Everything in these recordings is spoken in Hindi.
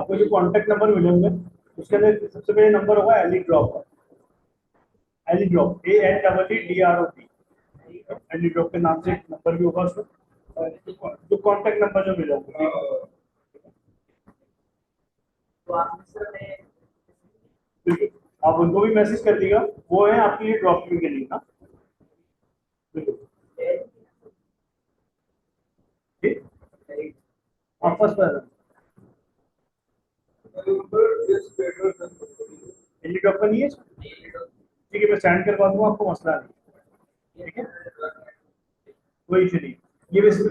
आपको जो कॉन्टैक्ट नंबर मिले होंगे उसके अंदर सबसे पहले नंबर होगा एली ड्रॉप का। Aleedrop ALEEDROP। Aleedrop के नाम से एक नंबर भी होगा उसमें, और जो कॉन्टैक्ट नंबर जो मिले होंगे बिल्कुल आप उनको भी मैसेज कर दिएगा, वो है आपके लिए ड्रॉपिंग के लिए ना। बिल्कुल ठीक, आप फर्स्ट एली ड्रॉप का नहीं है, ठीक है मैं सेंड करवा दूंगा आपको, मसला नहीं। ठीक है कोई इशू नहीं, ये वैसे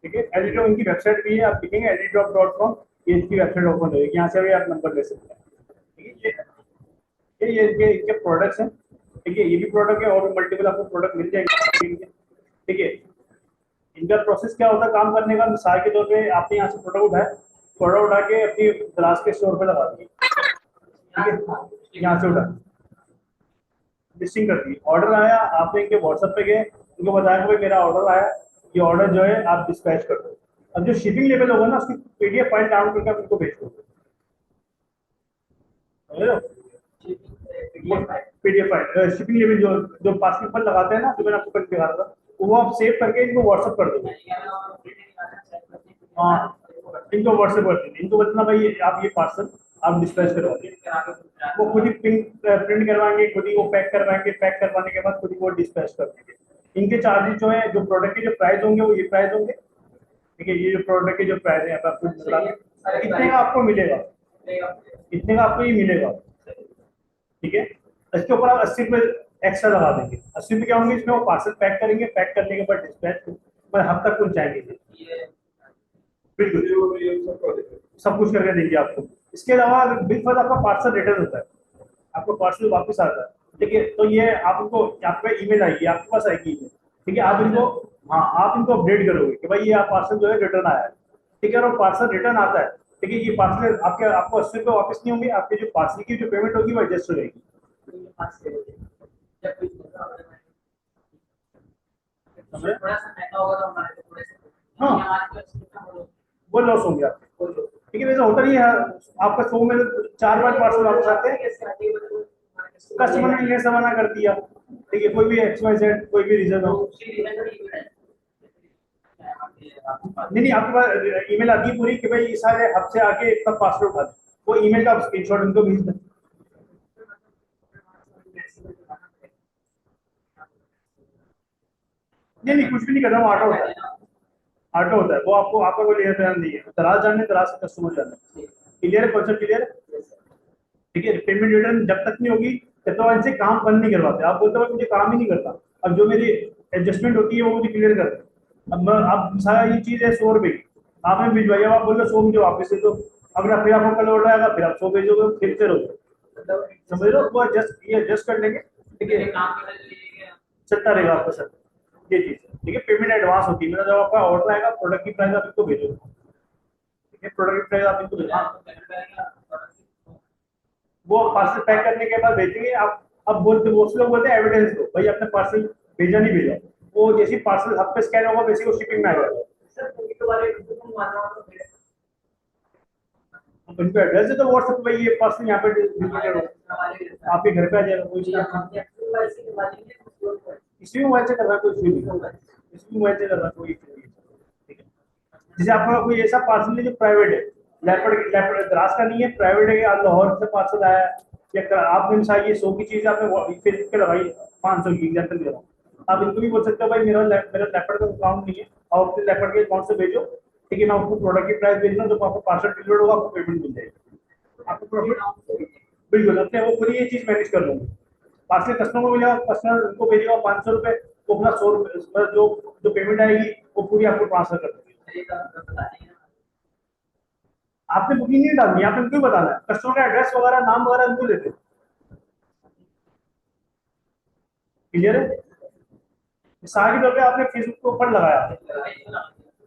ठीक है। एलिड्रॉप इनकी वेबसाइट भी है, आप लिखेंगे elidrop.com, ये इसकी वेबसाइट ओपन होगी, यहाँ से भी आप नंबर ले सकते हैं। ठीक है ये इनके प्रोडक्ट्स हैं। ठीक है ये भी प्रोडक्ट है और मल्टीपल आपको प्रोडक्ट मिल जाएंगे। ठीक है इनका प्रोसेस क्या होता है काम करने का, मिसाल के तौर पे आपने यहाँ से प्रोडक्ट उठाया, प्रोडक्ट उठा के अपनी ग्लास के स्टोर पे लगा दिए। ठीक है यहाँ से उठा लिस्टिंग कर दी, ऑर्डर आया, आपने इनके व्हाट्सएप पे गए, इनको बताया कि भाई मेरा ऑर्डर आया, ये ऑर्डर जो है आप डिस्पैच कर दो। अब जो शिपिंग लेवल होगा ना उसकी PDF फाइल डाउनलोड करके आप इनको भेज दो। PDF फाइल शिपिंग लेवल जो जो पार्सल पर लगाते हैं ना, जो मैंने आपको कल दिखा रहा था, वो आप सेव करके इनको व्हाट्सएप कर दो। हाँ इनको व्हाट्सएप कर देंगे, इनको बताना भाई आप ये पार्सल आप डिस्पैच करवा दें, वो खुद ही प्रिंट करवाएंगे, खुद ही वो पैक करवाएंगे, पैक करवाने के बाद खुद ही वो डिस्पैच कर देंगे। इनके चार्जेस जो है, जो प्रोडक्ट के जो प्राइस होंगे वो ये प्राइस होंगे। ठीक है ये जो प्रोडक्ट के जो प्राइस है आपको कितने का आपको मिलेगा, कितने का आपको ये मिलेगा। ठीक है इसके ऊपर आप 80 रुपये एक्स्ट्रा लगा देंगे। 80 रुपये क्या होंगे, इसमें वो पार्सल पैक करेंगे, पैक करने के बाद डिस्पैच पर हफ्ता तक पहुंचाएंगे। बिल्कुल सब कुछ करके देंगे आपको। इसके अलावा बिल पर आपका पार्सल रिटर्न होता है, आपको पार्सल वापस आता है। ठीक है तो ये आप इनको आपका ईमेल आएगी, आपके पास आएगी email। ठीक है आप इनको हाँ आप इनको अपडेट करोगे कि भाई ये आप पार्सल जो है रिटर्न आया है। ठीक है और पार्सल रिटर्न आता है, ठीक है ये पार्सल आपके आपको 80 रुपये वापस नहीं होंगे, आपके जो पार्सल की जो पेमेंट होगी वो एडजस्ट हो जाएगी। हाँ वो लॉस होंगे आपके। ठीक है वैसे होता नहीं है, आपका 100 में 4-5 पार्सल वापस आते हैं, कस्टमर ने ये मना कर दिया। ठीक है कोई भी XYZ कोई भी रीजन हो, नहीं नहीं आपके पास ईमेल आती है पूरी कि भाई इस सारे हफ्ते आके इतना पार्सल उठा दे, वो ईमेल का आप स्क्रीनशॉट उनको भेज दें। नहीं नहीं कुछ भी नहीं करना, वो ऑटो होता है, ऑटो होता है वो, आपको आपका कोई लेना देना नहीं है, दराज जाने दराज से कस्टमर जाना है। क्लियर है कॉन्सेप्ट क्लियर है। ठीक है पेमेंट रिटर्न जब तक नहीं होगी तब तक इनसे काम बंद नहीं करवाते, आप बोलते हो मुझे काम ही नहीं करता, अब जो मेरी एडजस्टमेंट होती है वो मुझे क्लियर कर दे। अब मैं अब सारा ये चीज है 100 रुपए की, आपने भिजवाई, अब आप बोल रहे 100 मुझे वापस दे दो, अगर फिर आपको कल ऑर्डर आएगा फिर आप 100 भेजोगे, फिर से रहो, समझ लो वो एडजस्ट ये एडजस्ट कर लेंगे। ठीक है चलता रहेगा आपका सर ये चीज। ठीक है पेमेंट एडवांस होती है, मतलब जब आपका ऑर्डर आएगा प्रोडक्ट की प्राइस आप इनको भेजो। ठीक है प्रोडक्ट की प्राइस आप इनको भेजो, वो पार्सल पैक करने के बाद भेजेंगे आप। अब बोलते वो लोग बोलते हैं एविडेंस दो, भाई आपने पार्सल भेजा नहीं भेजा, वो जैसे पार्सल हब पे स्कैन होगा वैसे वो शिपिंग में आ जाएगा। अब उनको एड्रेस दे दो व्हाट्सएप पे, ये पार्सल यहाँ पे डिलीवर करो, आपके घर पे आ जाएगा। कोई इसी मोबाइल से करना कोई इशू नहीं, इसी मोबाइल से करना कोई इशू नहीं। ठीक है जैसे आपका कोई ऐसा पार्सल है जो प्राइवेट है, लेपर्ड लेपर्ड द्रास का नहीं है, प्राइवेट है, आप लाहौर से पार्सल आया है, या आपने मिसाल ये 100 की चीज आपने फेसबुक पे लगाई 500 की एग्जाम्पल दे रहा हूँ, आप इनको भी बोल सकते हो भाई मेरा लेपर्ड का अकाउंट नहीं है, और अपने लेपर्ड के अकाउंट से भेजो। ठीक है मैं आपको प्रोडक्ट की प्राइस भेज रहा हूँ, जब आपको पार्सल डिलीवर होगा आपको पेमेंट मिल जाएगी, आपको प्रॉफिट बिल्कुल अपने वो खुद ये चीज मैनेज कर लूंगी। पार्सल कस्टमर को मिलेगा, कस्टमर उनको भेजेगा 500 रुपये, वो अपना 100 रुपये जो जो पेमेंट आएगी वो पूरी आपको ट्रांसफर कर देंगे। आपने बुकिंग नहीं डालनी, आपने क्यों बताना है, कस्टमर का एड्रेस वगैरह नाम वगैरह क्यों लेते। क्लियर है मिसाल के तौर पे आपने फेसबुक के ऊपर लगाया,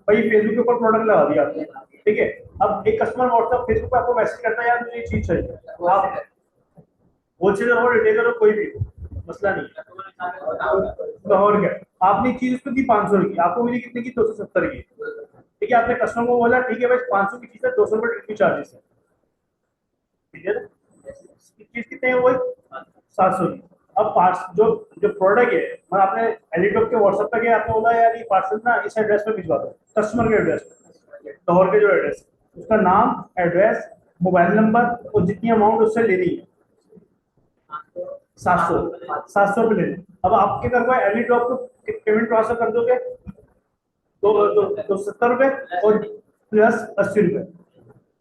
भाई फेसबुक के ऊपर प्रोडक्ट लगा दिया आपने। ठीक है अब एक कस्टमर व्हाट्सएप फेसबुक पे आपको मैसेज करता है यार मुझे ये चीज चाहिए, आप होलसेलर हो रिटेलर हो कोई भी हो, मसला नहीं है। तो और क्या आपने चीज उसको दी 500 की, आपको मिली कितने की 270 की। ठीक है, आपने कस्टमर को बोला ठीक है भाई 500 की चीज है, 200 रुपये डिलीवरी चार्जेस है, ठीक है ना, चीज कितने है वही 700 की। अब पार्स जो जो प्रोडक्ट है, मतलब आपने एलिटॉप के व्हाट्सएप पे गया, आपने बोला यार ये पार्सल ना इस एड्रेस पे भिजवा दो, कस्टमर के एड्रेस पे, लाहौर के जो एड्रेस है उसका नाम, एड्रेस, मोबाइल नंबर और जितनी अमाउंट उससे लेनी है 700 रुपये लेने। अब आपके घर को एलिटॉप को पेमेंट ट्रांसफर कर दोगे तो 70 रुपये और प्लस 80 रुपये,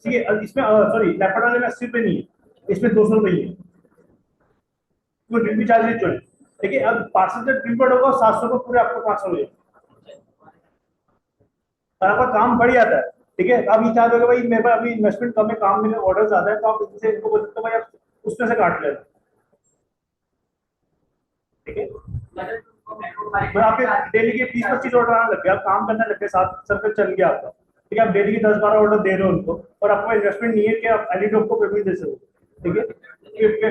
ठीक है। अब इसमें सॉरी लैपटॉप वाले में 80 रुपये नहीं है, इसमें 200 रुपये ही है, तो डिलीवरी चार्ज नहीं चले, ठीक है। अब पार्सल जब डिलीवर्ड होगा 700 को पूरे आपको ट्रांसफर हो जाएगा, और आपका काम बढ़ जाता है, ठीक है। अब ये चार्ज होगा भाई मेरे पास अभी इन्वेस्टमेंट कम है, काम में ऑर्डर ज्यादा है, तो आप इनसे इनको बोल सकते हो भाई आप उसमें से काट लेना, ठीक है। तो आपके डेली के 20-25 ऑर्डर आने लग गए, आप काम करने लग गए, 7 सर्कल चल गया आपका, ठीक है। आप डेली के 10-12 ऑर्डर दे रहे हो उनको, और आपको इन्वेस्टमेंट नहीं है कि आप एलिटॉप को पेमेंट दे सको, ठीक है।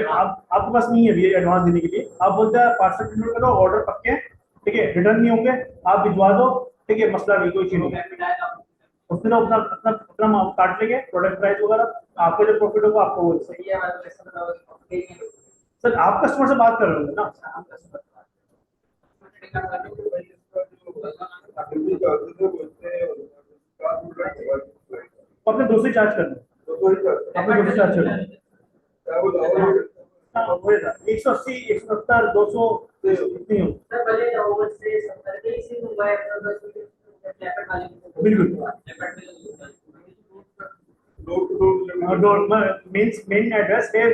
आपके पास नहीं है अभी एडवांस देने के लिए, आप बोलते हैं पार्सल डिलीवर करो, ऑर्डर पक्के हैं, ठीक है, रिटर्न नहीं होंगे, आप भिजवा दो, ठीक है, मसला नहीं, कोई चीज नहीं, उसमें तो अपना अपना अपना माल काट लेंगे, प्रोडक्ट प्राइस वगैरह, आपको जो प्रॉफिट होगा आपको वो सही है। सर आप कस्टमर से बात कर रहे होंगे ना, तो अपने दोस्त ही चार्ज करना, अपने दोस्त चार्ज करना, हाँ वही था 180 170 200 इतनी हो, बिल्कुल। मेन एड्रेस है,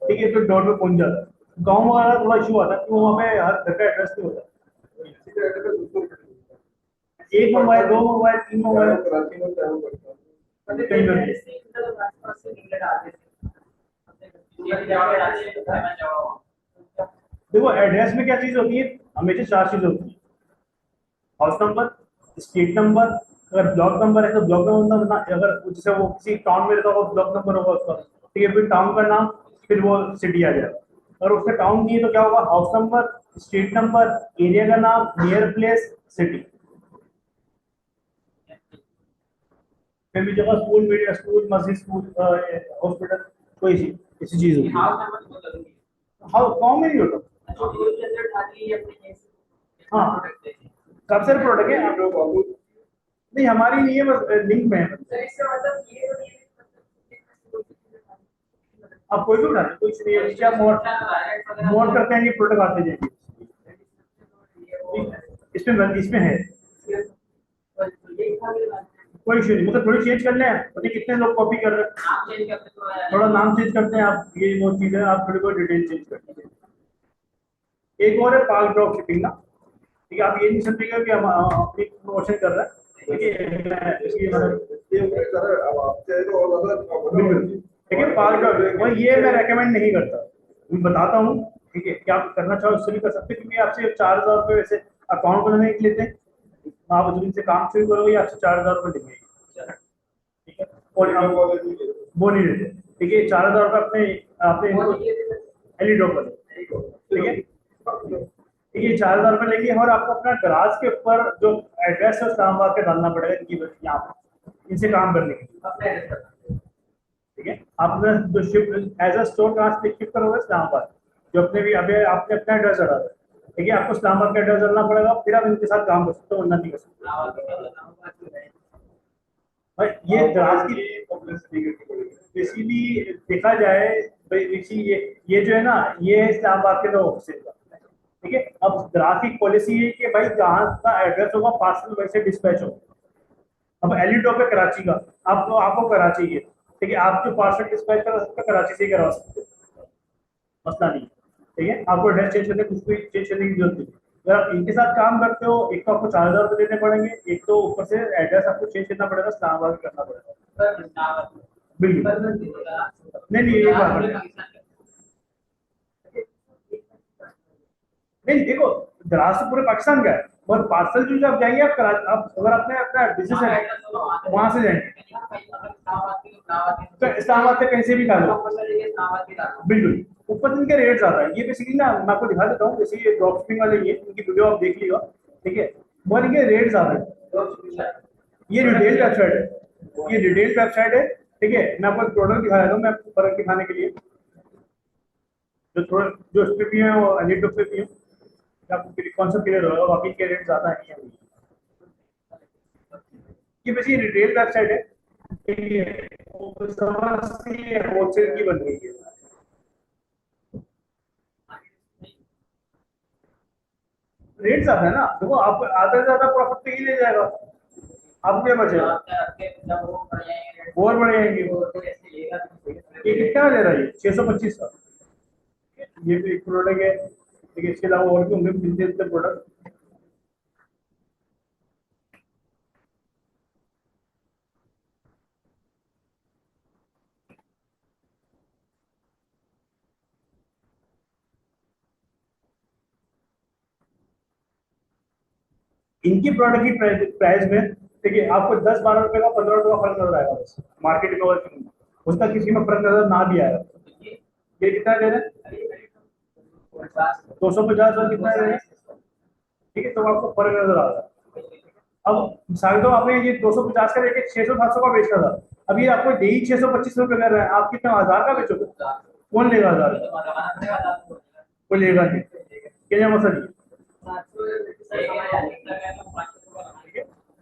ठीक है, तो डोर पे पहुंच जाता है। गाँव वाला थोड़ा इशू आता है, क्यों वहाँ पे हर घर का एड्रेस नहीं होता, एक मोबाइल, दो मोबाइल, तीन मोबाइल, कहीं पर देखो एड्रेस में क्या चीज होती है, हमेशा 4 चीज होती है, हाउस नंबर, स्ट्रीट नंबर, अगर ब्लॉक नंबर है तो ब्लॉक नंबर, अगर जैसे वो किसी टाउन में रहता होगा ब्लॉक नंबर होगा उसका, ठीक है, फिर टाउन का नाम, फिर वो सिटी आ जाएगा। और उसका टाउन नहीं है तो क्या होगा, house number, street number, area का नाम, नियर प्लेस, सिटी, फिर भी जगह स्कूल, मीडिया स्कूल, मस्जिद, स्कूल, हॉस्पिटल, कोई चीज ऐसी चीज होती है। हाउस गाँव में नहीं होता, हाँ कब से प्रोडक्ट है आप लोग, नहीं हमारी नहीं है, बस लिंक में है, आप कोई भी उठा लें, कुछ नहीं है, क्या मोड करते हैं, ये प्रोडक्ट आते जाएंगे, इसमें इसमें है कोई इशू नहीं, मतलब थोड़ी चेंज कर लें, पता नहीं कितने लोग कॉपी कर रहे हैं, थोड़ा नाम चेंज करते हैं आप, ये वो चीज़ है, आप थोड़ी बहुत डिटेल चेंज कर लीजिए। एक और है पार्क ड्रॉप शिपिंग ना, ठीक है, आप ये नहीं समझिएगा कि हम अपनी प्रमोशन कर रहे हैं, ठीक है, इसलिए बिल्कुल, ठीक है, पार्क ड्रॉप वही, ये मैं रेकमेंड नहीं करता, मैं बताता हूँ, ठीक है, क्या आप करना चाहो उससे भी कर सकते हैं, क्योंकि आपसे 4,000 रुपये वैसे अकाउंट बनाने के लेते हैं, आप जिनसे काम शुरू करोगे आपसे 4,000 रुपये लेंगे, ठीक है, और वो नहीं देते, ठीक है, 4,000 रुपये अपने अपने एलिडॉप वाले, ठीक है, ठीक है, 4,000 रुपये लेंगे, और आपको अपना गराज के ऊपर जो एड्रेस है इस्लामाबाद का डालना पड़ेगा, इनकी यहाँ पे इनसे काम करने के लिए, ठीक है। आप अपना जो शिफ्ट एज अ स्टोर कहाँ से शिफ्ट करोगे, इस्लामाबाद, जो अपने भी अभी आपने अपना एड्रेस डाला है, ठीक है, आपको इस्लामाबाद का एड्रेस डालना पड़ेगा, फिर आप इनके साथ काम कर सकते हो, वरना नहीं कर सकते भाई। ये गराज की बेसिकली देखा जाए भाई, ये जो है ना, ये इस्लामाबाद के लोग ऑफिस का, ठीक है। अब ग्राहक पॉलिसी है कि भाई जहाँ का एड्रेस होगा पार्सल वैसे डिस्पैच होगा, अब एलिटॉप है कराची का, आपको कराची है, ठीक है, आप जो पार्सल डिस्पैच करा सकते हो कराची से ही करा सकते हो, मसला नहीं, ठीक है, आपको एड्रेस चेंज करने कुछ भी चेंज करने की जरूरत नहीं। अगर आप इनके साथ काम करते हो, एक तो आपको 4,000 रुपये देने पड़ेंगे, एक तो ऊपर से एड्रेस आपको चेंज करना पड़ेगा, इस्लामाबाद करना पड़ेगा, बिल्कुल नहीं नहीं, एक बार नहीं, देखो ग्राहक तो पूरे पाकिस्तान का है, और पार्सल जो आप जाएंगे, आप अगर अपने अपना बिजनेस है वहां से जाएंगे, तो इस्लामाबाद से कहीं से भी डालो, बिल्कुल। ऊपर से इनके रेट ज्यादा है, ये बेसिकली ना मैं आपको दिखा देता हूँ, जैसे ये ड्रॉप शिपिंग वाले, ये इनकी वीडियो आप देख लियो, ठीक है, मगर इनके रेट ज्यादा है, ये रिटेल वेबसाइट है, ये रिटेल वेबसाइट है, ठीक है। मैं आपको प्रोडक्ट दिखा रहा हूँ, मैं आपको फर्क दिखाने के लिए, जो थोड़ा जो इस पे भी है और एलिटो पे भी है, आपको कॉन्सेप्ट क्लियर होगा, बाकी के रेट ज़्यादा नहीं है। ये वैसे रिटेल वेबसाइट है, ठीक है, वो समझती है होलसेल की बन गई है। रेट ज्यादा है ना, देखो आप आधा से ज्यादा प्रॉफिट तो ही ले जाएगा, आप क्या बचेगा, और बढ़ जाएंगे। ये कितना दे रहा है, 625 का, ये भी एक प्रोडक्ट है, ठीक है। इसके अलावा और भी होंगे मिलते जुलते प्रोडक्ट। इनकी प्रोडक्ट की प्राइस में, ठीक है, आपको 10-12 रुपए का, 15 रुपए का फर्क नजर आएगा बस, मार्केट में और उसका किसी में फर्क नजर ना भी आएगा। ये कितना दे रहे हैं, 250 और कितना दे रहे हैं, ठीक है, तो आपको फर्क नजर आ रहा है। अब साढ़े तो आपने ये 250 का लेके 600-700 का बेच रहा था, अब ये आपको दे ही 625 रुपए कर रहा है, आप कितना 1000 का बेचोगे, कौन लेगा 1000, कोई लेगा नहीं, क्या मसला नहीं।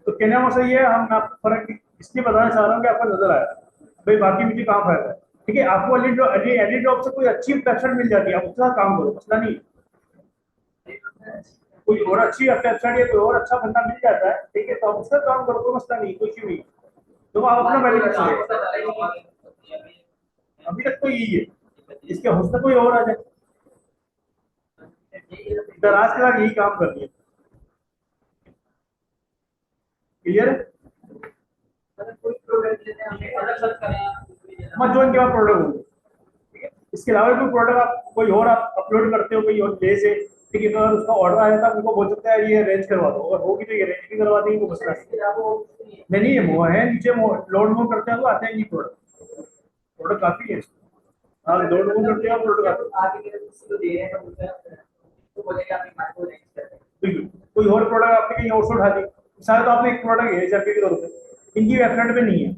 तो कहने का मतलब ये है, हम आपको फर्क इसलिए बताना चाह रहा हूँ कि आपको नजर आया भाई, बाकी मुझे कहाँ फायदा है, ठीक है। आपको एलिट जॉब से कोई अच्छी वेबसाइट मिल जाती है, आप उसके साथ काम करो, मसला नहीं। कोई और अच्छी वेबसाइट या कोई और अच्छा बंदा मिल जाता है, ठीक है, तो आप उसका काम करो, कोई मसला नहीं, कुछ भी। तो आप अपना बेनिफिट समझो, अभी तक तो यही है, इसके हौसला कोई और आ जाए, दराज के बाद यही काम कर लिया, क्लियर है। मत ज्वाइन के बाद प्रोडक्ट होंगे, ठीक है। इसके अलावा कोई प्रोडक्ट आप कोई और आप अपलोड करते हो कोई और डे से, ठीक है, तो अगर उसका ऑर्डर आया था, उनको बोल सकता है ये अरेंज करवा दो, अगर होगी तो ये अरेंज भी करवा देंगे, वो मसला नहीं। नहीं, ये वो है नीचे लोड मूव करते हैं तो आते हैं ये प्रोडक्ट, प्रोडक्ट काफी है। हाँ, लोड मूव करते हैं प्रोडक्ट बिल्कुल। कोई और प्रोडक्ट आपने कहीं और से उठा दी, शायद आपने एक प्रोडक्ट है एचआरपी के तौर पे, इनकी वेबसाइट पे नहीं है,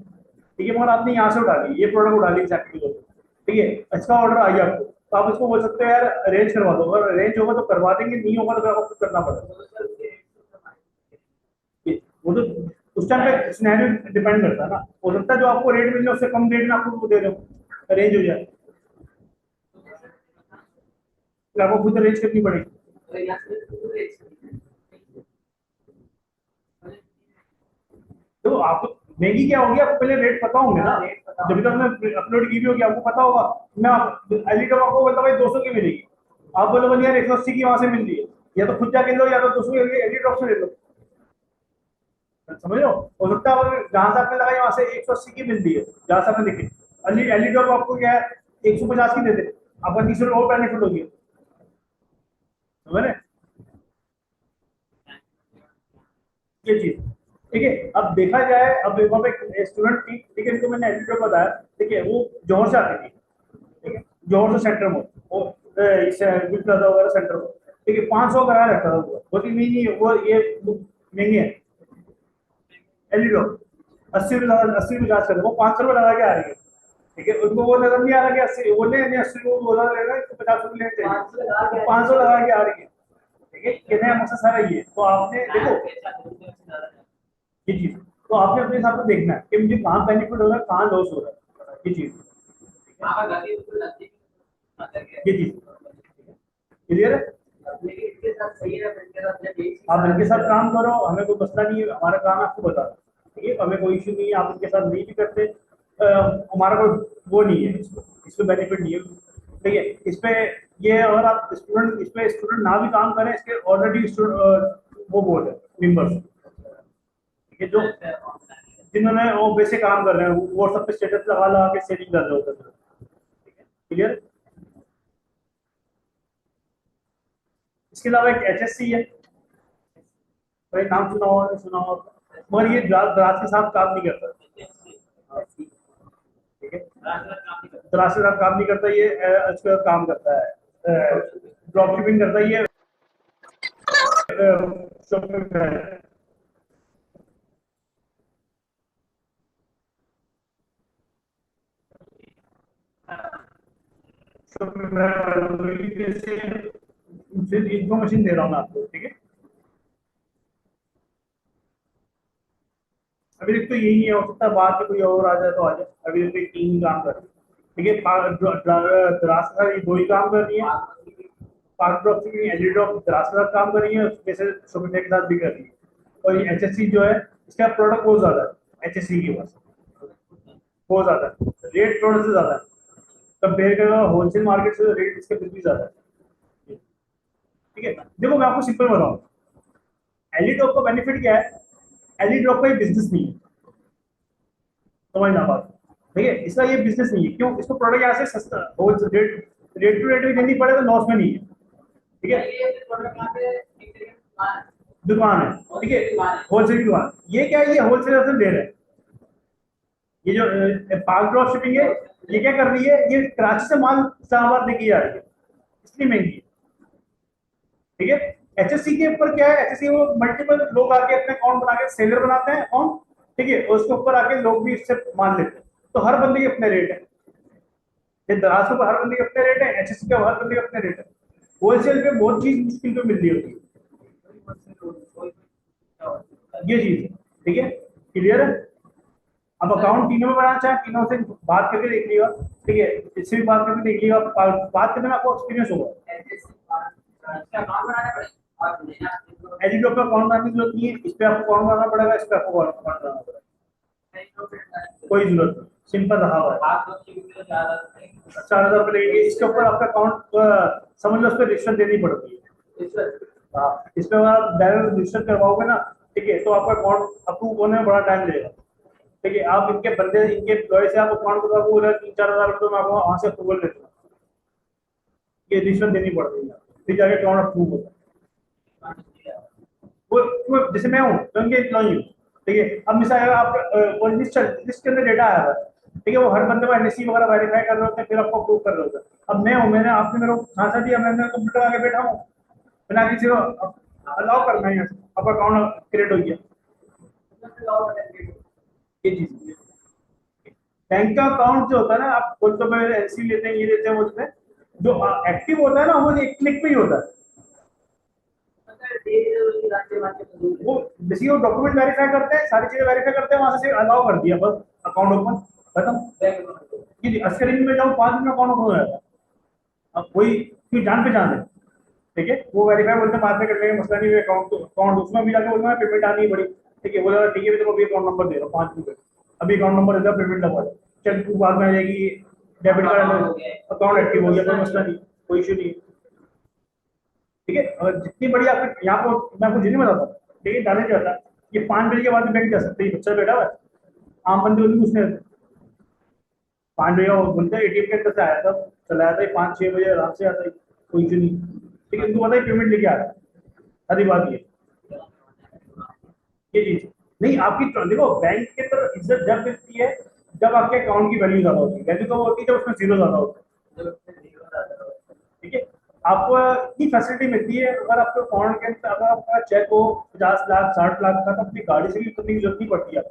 ठीक है, मगर आपने यहाँ से उठा ली, ये प्रोडक्ट उठा ली एचआरपी के तौर पे, ठीक है, अच्छा ऑर्डर आ गया आपको, तो आप इसको बोल सकते हो यार अरेंज करवा दो, अगर अरेंज होगा तो करवा देंगे, नहीं होगा तो आपको करना पड़ेगा। वो तो उस टाइम पे सिनेरियो डिपेंड करता है ना, हो सकता है जो आपको रेट मिल जाए उससे कम रेट में आपको वो दे रहे हो, अरेंज हो जाए, फिर आपको खुद अरेंज करनी पड़ेगी। तो आपको महंगी क्या होगी, आपको पहले रेट पता होंगे ना, जब तक आपने अपलोड की भी होगी आपको पता होगा। मैं एलईडी आपको बोलता भाई 200 की मिलेगी, आप बोलो बोलिए यार 180 की वहां से मिल रही है, या तो खुद जाके लो या तो 200 की एलईडी ड्रॉप से ले लो, समझ लो। हो सकता है अगर जहां से आपने लगाई वहां से 180 की मिलती है, जहां से आपने देखी एलईडी ड्रॉप आपको क्या है 150 की दे दे, आपका 30 रुपये और बेनिफिट होगी, समझ रहे, ये चीज, ठीक है। अब देखा जाए, अब वहाँ पे स्टूडेंट थी, ठीक है, इनको मैंने एटीट्यूड बताया, ठीक है, वो जौहर से आती थी, ठीक है, जौहर से सेंटर में वो इस गुल प्लाजा वगैरह सेंटर में, ठीक है, 500 करा रखता था वो, बोलती नहीं वो ये महंगे है एटीट्यूड, 80 रुपये चार्ज करते, वो 500 रुपये लगा के आ रही है, ठीक है, उनको वो नजर नहीं आ रहा कि 80 बोले नहीं, 80 रुपये बोला लेना, 50 रुपये लेने चाहिए, 500 लगा के आ रही है, ठीक है, कहने का मकसद सारा ये है। तो आपने देखो ये चीज, तो आपने अपने हिसाब से देखना है कि मुझे कहाँ बेनिफिट हो रहा है, कहाँ लॉस हो रहा है, ये चीज, ये चीज क्लियर है। आप इनके साथ काम करो, हमें कोई मसला नहीं है, हमारा काम है आपको बताना, ठीक है, हमें कोई इशू नहीं है, आप इनके साथ नहीं भी करते, हमारा कोई वो नहीं है, इसमें बेनिफिट नहीं है, ठीक है। इस पे ये अगर आप स्टूडेंट इस पे स्टूडेंट ना भी काम करें, इसके ऑलरेडी वो बोर्ड है मेंबर्स, ठीक है, जो जिन्होंने वो बेसिक काम कर रहे हैं, वो व्हाट्सएप पे स्टेटस लगा लगा के सेलिंग कर रहे होते हैं, क्लियर। इसके अलावा एक एचएससी है, भाई नाम सुना हो नहीं सुना हो, मगर ये दराज के साथ काम नहीं करता, ठीक है, दराज के साथ काम नहीं करता, ये इसका काम करता है, ड्रॉप शिपिंग करता है ये, शॉपिंग तो मैं इन्फॉर्मेशन दे रहा हूँ मैं आपको, ठीक है। अभी तक तो यही है, हो सकता है बाद में कोई और आ जाए तो आ जाए। अभी तक टीम काम कर रही है, ठीक है। रास्ता ये दो ही काम कर रही है, पार्क ड्रॉप की एलई ड्रॉप रास्ता काम कर रही है, जैसे सुमित के साथ भी कर रही है। और ये एचएससी जो है, इसका प्रोडक्ट बहुत ज्यादा है एचएससी के पास, बहुत ज्यादा है, रेट प्रोडक्ट से ज्यादा है। कंपेयर करेगा होलसेल मार्केट से, रेट इसके बिल्कुल ज्यादा है, ठीक है। देखो मैं आपको सिंपल बताऊं, एलई ड्रॉप का बेनिफिट क्या है, एलई ड्रॉप का ये बिजनेस नहीं है, समझना बात, ठीक है। इसका ये बिजनेस नहीं है, क्यों, इसको प्रोडक्ट यहाँ से सस्ता wholesale rate, rate to rate भी देनी पड़े तो लॉस में नहीं है, ठीक है। दुकान है, ठीक है, होलसेल की दुकान। ये क्या है, ये होलसेलर से ले रहे हैं। ये जो पार्क ड्रॉप शिपिंग है, ये क्या कर रही है, ये कराची से माल इस्लामाबाद लेके जा रही है, इसलिए महंगी है, ठीक है। एचएससी के ऊपर क्या है, एचएससी वो मल्टीपल लोग आके अपने अकाउंट बना के सेलर बनाते हैं अकाउंट, ठीक है, और उसके ऊपर आके लोग भी इससे मान लेते हैं। तो हर बंदे के अपने रेट है, ये दराज के ऊपर हर बंदे के अपने रेट है, एचएससी के हर बंदे के अपने रेट है। होलसेल पे बहुत चीज मुश्किल पे मिल रही होती है, ये चीज, ठीक है, क्लियर है। अब अकाउंट तीनों में बनाना चाहे, तीनों से बात करके देख लिएगा, ठीक है, इससे भी बात करके देख लिएगा, बात करने में आपको एक्सपीरियंस होगा। एडिट पे अकाउंट बनाने की जरूरत नहीं है, इस पे आपको अकाउंट बनाना पड़ेगा, इस पे आपको अकाउंट बनाना पड़ेगा, कोई जरूरत नहीं, सिंपल रहा हुआ है। 4,000 लगेंगे, इसके ऊपर आपका अकाउंट समझ लो, उस पर रजिस्टर देनी पड़ती है। हाँ, इस पे अगर आप डायरेक्ट रजिस्टर करवाओगे ना, ठीक है, तो आपका अकाउंट अप्रूव होने में बड़ा टाइम लगेगा, ठीक है। आप इनके बंदे, इनके एम्प्लॉय से आप अकाउंट को 3-4 हज़ार रुपये में आपको वहां से अप्रूवल देते हैं, ये रजिस्टर देनी पड़ती है, फिर जाके अकाउंट अप्रूव होता है। वो जैसे मैं हूँ तो उनके एम्प्लॉय हूँ, ठीक है। अब मिसाल आप वो लिस्ट के अंदर डेटा आया हुआ है, ठीक है, वो हर बंदे को एनएससी वगैरह वेरीफाई कर रहे होते हैं, फिर आपको अप्रूव कर रहे होते हैं। अब मैं हूँ, मैंने आपने मेरे को झांसा दिया, मैंने कंप्यूटर आगे बैठा हूँ, बिना किसी को अलाउ करना है, आपका अकाउंट क्रिएट हो गया, ये चीज। बैंक का अकाउंट जो होता है ना, आप खुद तो एलसी लेते हैं, ये लेते हैं, वो लेते हैं, जो एक्टिव होता है ना, वो एक क्लिक पे ही होता है। वो बेसिकली वो डॉक्यूमेंट वेरीफाई करते हैं, सारी चीजें वेरीफाई करते हैं, वहां से अलाउ कर दिया, बस अकाउंट ओपन खत्म। ये अस्करीन में जाऊँ 5 दिन में अकाउंट ओपन हो जाता है। अब कोई कोई जान पहचान है, ठीक है, वो वेरीफाई बोलते हैं बाद में कर लेंगे, मसला नहीं है, अकाउंट उसमें भी जाके बोलना है पेमेंट आनी है बड़ी, ठीक है, बोला ठीक है, मैं तेरे अकाउंट नंबर दे रहा हूँ 5 रुपए, अभी अकाउंट नंबर दे, पेमेंट लगा दे, चल तू बाद में आ जाएगी, डेबिट कार्ड अकाउंट एक्टिव हो गया, कोई मसला नहीं, कोई इशू नहीं, ठीक है। और जितनी बड़ी आपकी यहाँ पर मैं आपको नहीं बताता, ठीक है, डाले जाता, ये 5 बजे के बाद बैंक जा सकते हैं, बच्चा बैठा हुआ है, आम बंदे उन्हीं उसने 5 बजे वो बोलते हैं एटीएम के अंदर से आया था, चला आया था 5-6 बजे आराम से आता है, कोई इशू नहीं, ठीक है, उनको पता है पेमेंट लेके आ रहा है, सारी बात ये चीज नहीं आपकी। देखो बैंक के अंदर इज्जत जब मिलती है जब आपके अकाउंट की वैल्यू ज्यादा होती है, वैल्यू कब होती है जब उसमें जीरो ज्यादा होता है, ठीक है। आपको इतनी फैसिलिटी मिलती है, अगर आपके अकाउंट के अंदर अगर आपका चेक हो 50 लाख 60 लाख का, तो अपनी गाड़ी से भी उतरने की जरूरत नहीं पड़ती है।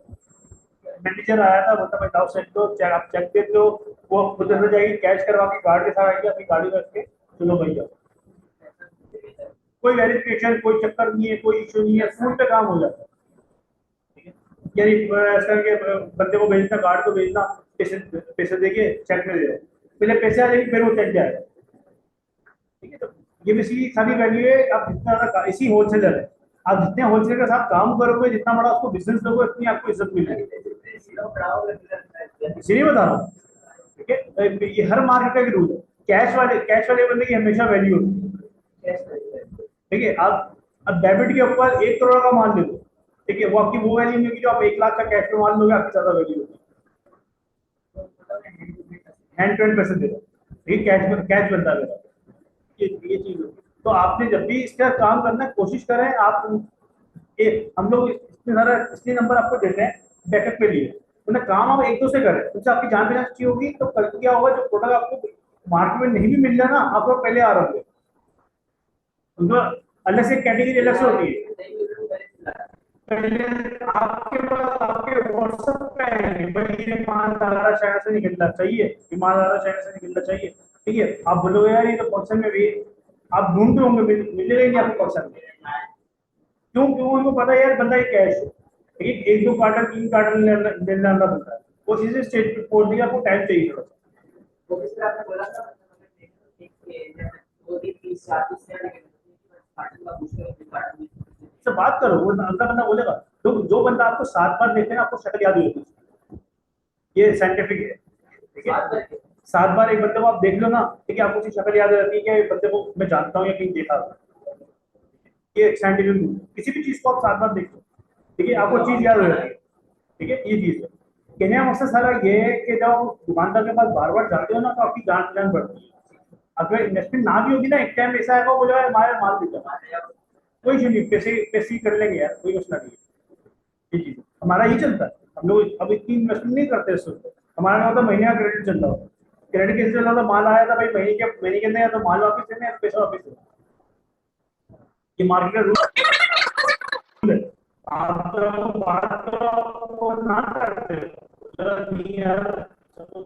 मैनेजर आया था, बोलता भाई लाओ चेक दो, चेक आप चेक दे दो, वो उधर से जाएगी कैश करवा के गार्ड के साथ आएगी, अपनी गाड़ी रख के चलो भैया, कोई वेरिफिकेशन कोई चक्कर नहीं है, कोई इशू नहीं है, फोन पे काम हो जाता है, ठीक है। यानी ऐसा के बंदे को भेजना, गार्ड को भेजना, पैसे पैसे देके चेक में दे रहे, पहले पैसे आ जाएंगे फिर वो चेक जाएगा, ठीक है। तो ये बेसिकली सारी वैल्यू है, आप जितना ज्यादा इसी होलसेलर है, आप जितने होलसेलर के साथ काम करोगे, जितना बड़ा उसको बिजनेस दोगे, उतनी आपको इज्जत मिलेगी, इसीलिए बता रहा हूँ, ठीक है। ये हर मार्केट का एक रूल है, कैश वाले बंदे की हमेशा वैल्यू होती है, ठीक है। आप अब डेबिट के ऊपर 1 करोड़ का माल ले लो, ठीक है, वो आपकी वो वैल्यू नहीं होगी जो आप 1 लाख का कैश में माल लोगे, आपकी ज्यादा वैल्यू होगी, हैंड टू हैंड पैसे दे दो, ठीक है, कैश बनता है, ये चीज होगी। तो आपने जब भी इसका काम करना है, कोशिश करें आप, हम लोग इतने सारा इसलिए नंबर आपको देते हैं बैकअप के लिए, तो ना काम आप एक दो से करें, उससे आपकी जान पहचान अच्छी होगी, तो कल क्या होगा, जो प्रोडक्ट आपको मार्केट में नहीं भी मिल रहा ना, आप लोग पहले आ रहे होंगे, उनको अलग से कैटेगरी अलग से होती है, पहले आपके पास आपके व्हाट्सएप पे है भाई, ये माल तारा शहर से निकलना चाहिए, ये माल तारा शहर से निकलना चाहिए, ठीक है, आप बोलोगे यार ये तो पर्सन में भी, आप ढूंढते होंगे, मिलेगा ही नहीं आपको पर्सन में। क्यों? क्यों? उनको पता है यार बंदा ये कैश है, ठीक है, एक दो कार्टन तीन कार्टन लेने आना बनता है, वो चीजें स्टेज पे छोड़ दिया, आपको टाइम चाहिए थोड़ा सा। वो किस तरह आपने बोला था, दो तीन तीस चार तीस से कार्टन का पूछते हैं कार्टन से बात करो, वो अंदर बंदा बोलेगा। तो जो बंदा आपको 7 बार देखे ना, आपको शक्ल याद होगी, ये साइंटिफिक है, ठीक है। 7 बार एक बंदे को आप देख लो ना, ठीक है, आपको उसकी शक्ल याद हो जाती है कि ये बंदे को मैं जानता हूँ या कहीं देखा हुआ है। ये साइंटिफिक, किसी भी चीज को आप 7 बार देख लो, ठीक है, आपको चीज याद हो जाती है, ठीक है, ये चीज है। कहने का मकसद सारा ये है कि जब आप दुकानदार के पास बार बार जाते हो ना, तो आपकी जान पहचान बढ़ती है। अगर इन्वेस्टमेंट ना भी होगी ना, एक टाइम ऐसा आएगा, बोलेगा हमारे माल बिक जाए, कोई इशू नहीं, पैसे पैसे ही कर लेंगे यार, कोई मसला नहीं है। ये चीज हमारा ही चलता है, हम लोग अब इतनी इन्वेस्टमेंट नहीं करते इस वक्त। हमारा मतलब महीने का क्रेडिट चल रहा होता है, क्रेडिट कैसे चल रहा था, माल आया था भाई, महीने के अंदर या तो माल वापस देना या पैसा वापस देना, ये मार्केट का रूल है। आप तो बात तो ना करते हो, जरूरत नहीं है यार, सब कुछ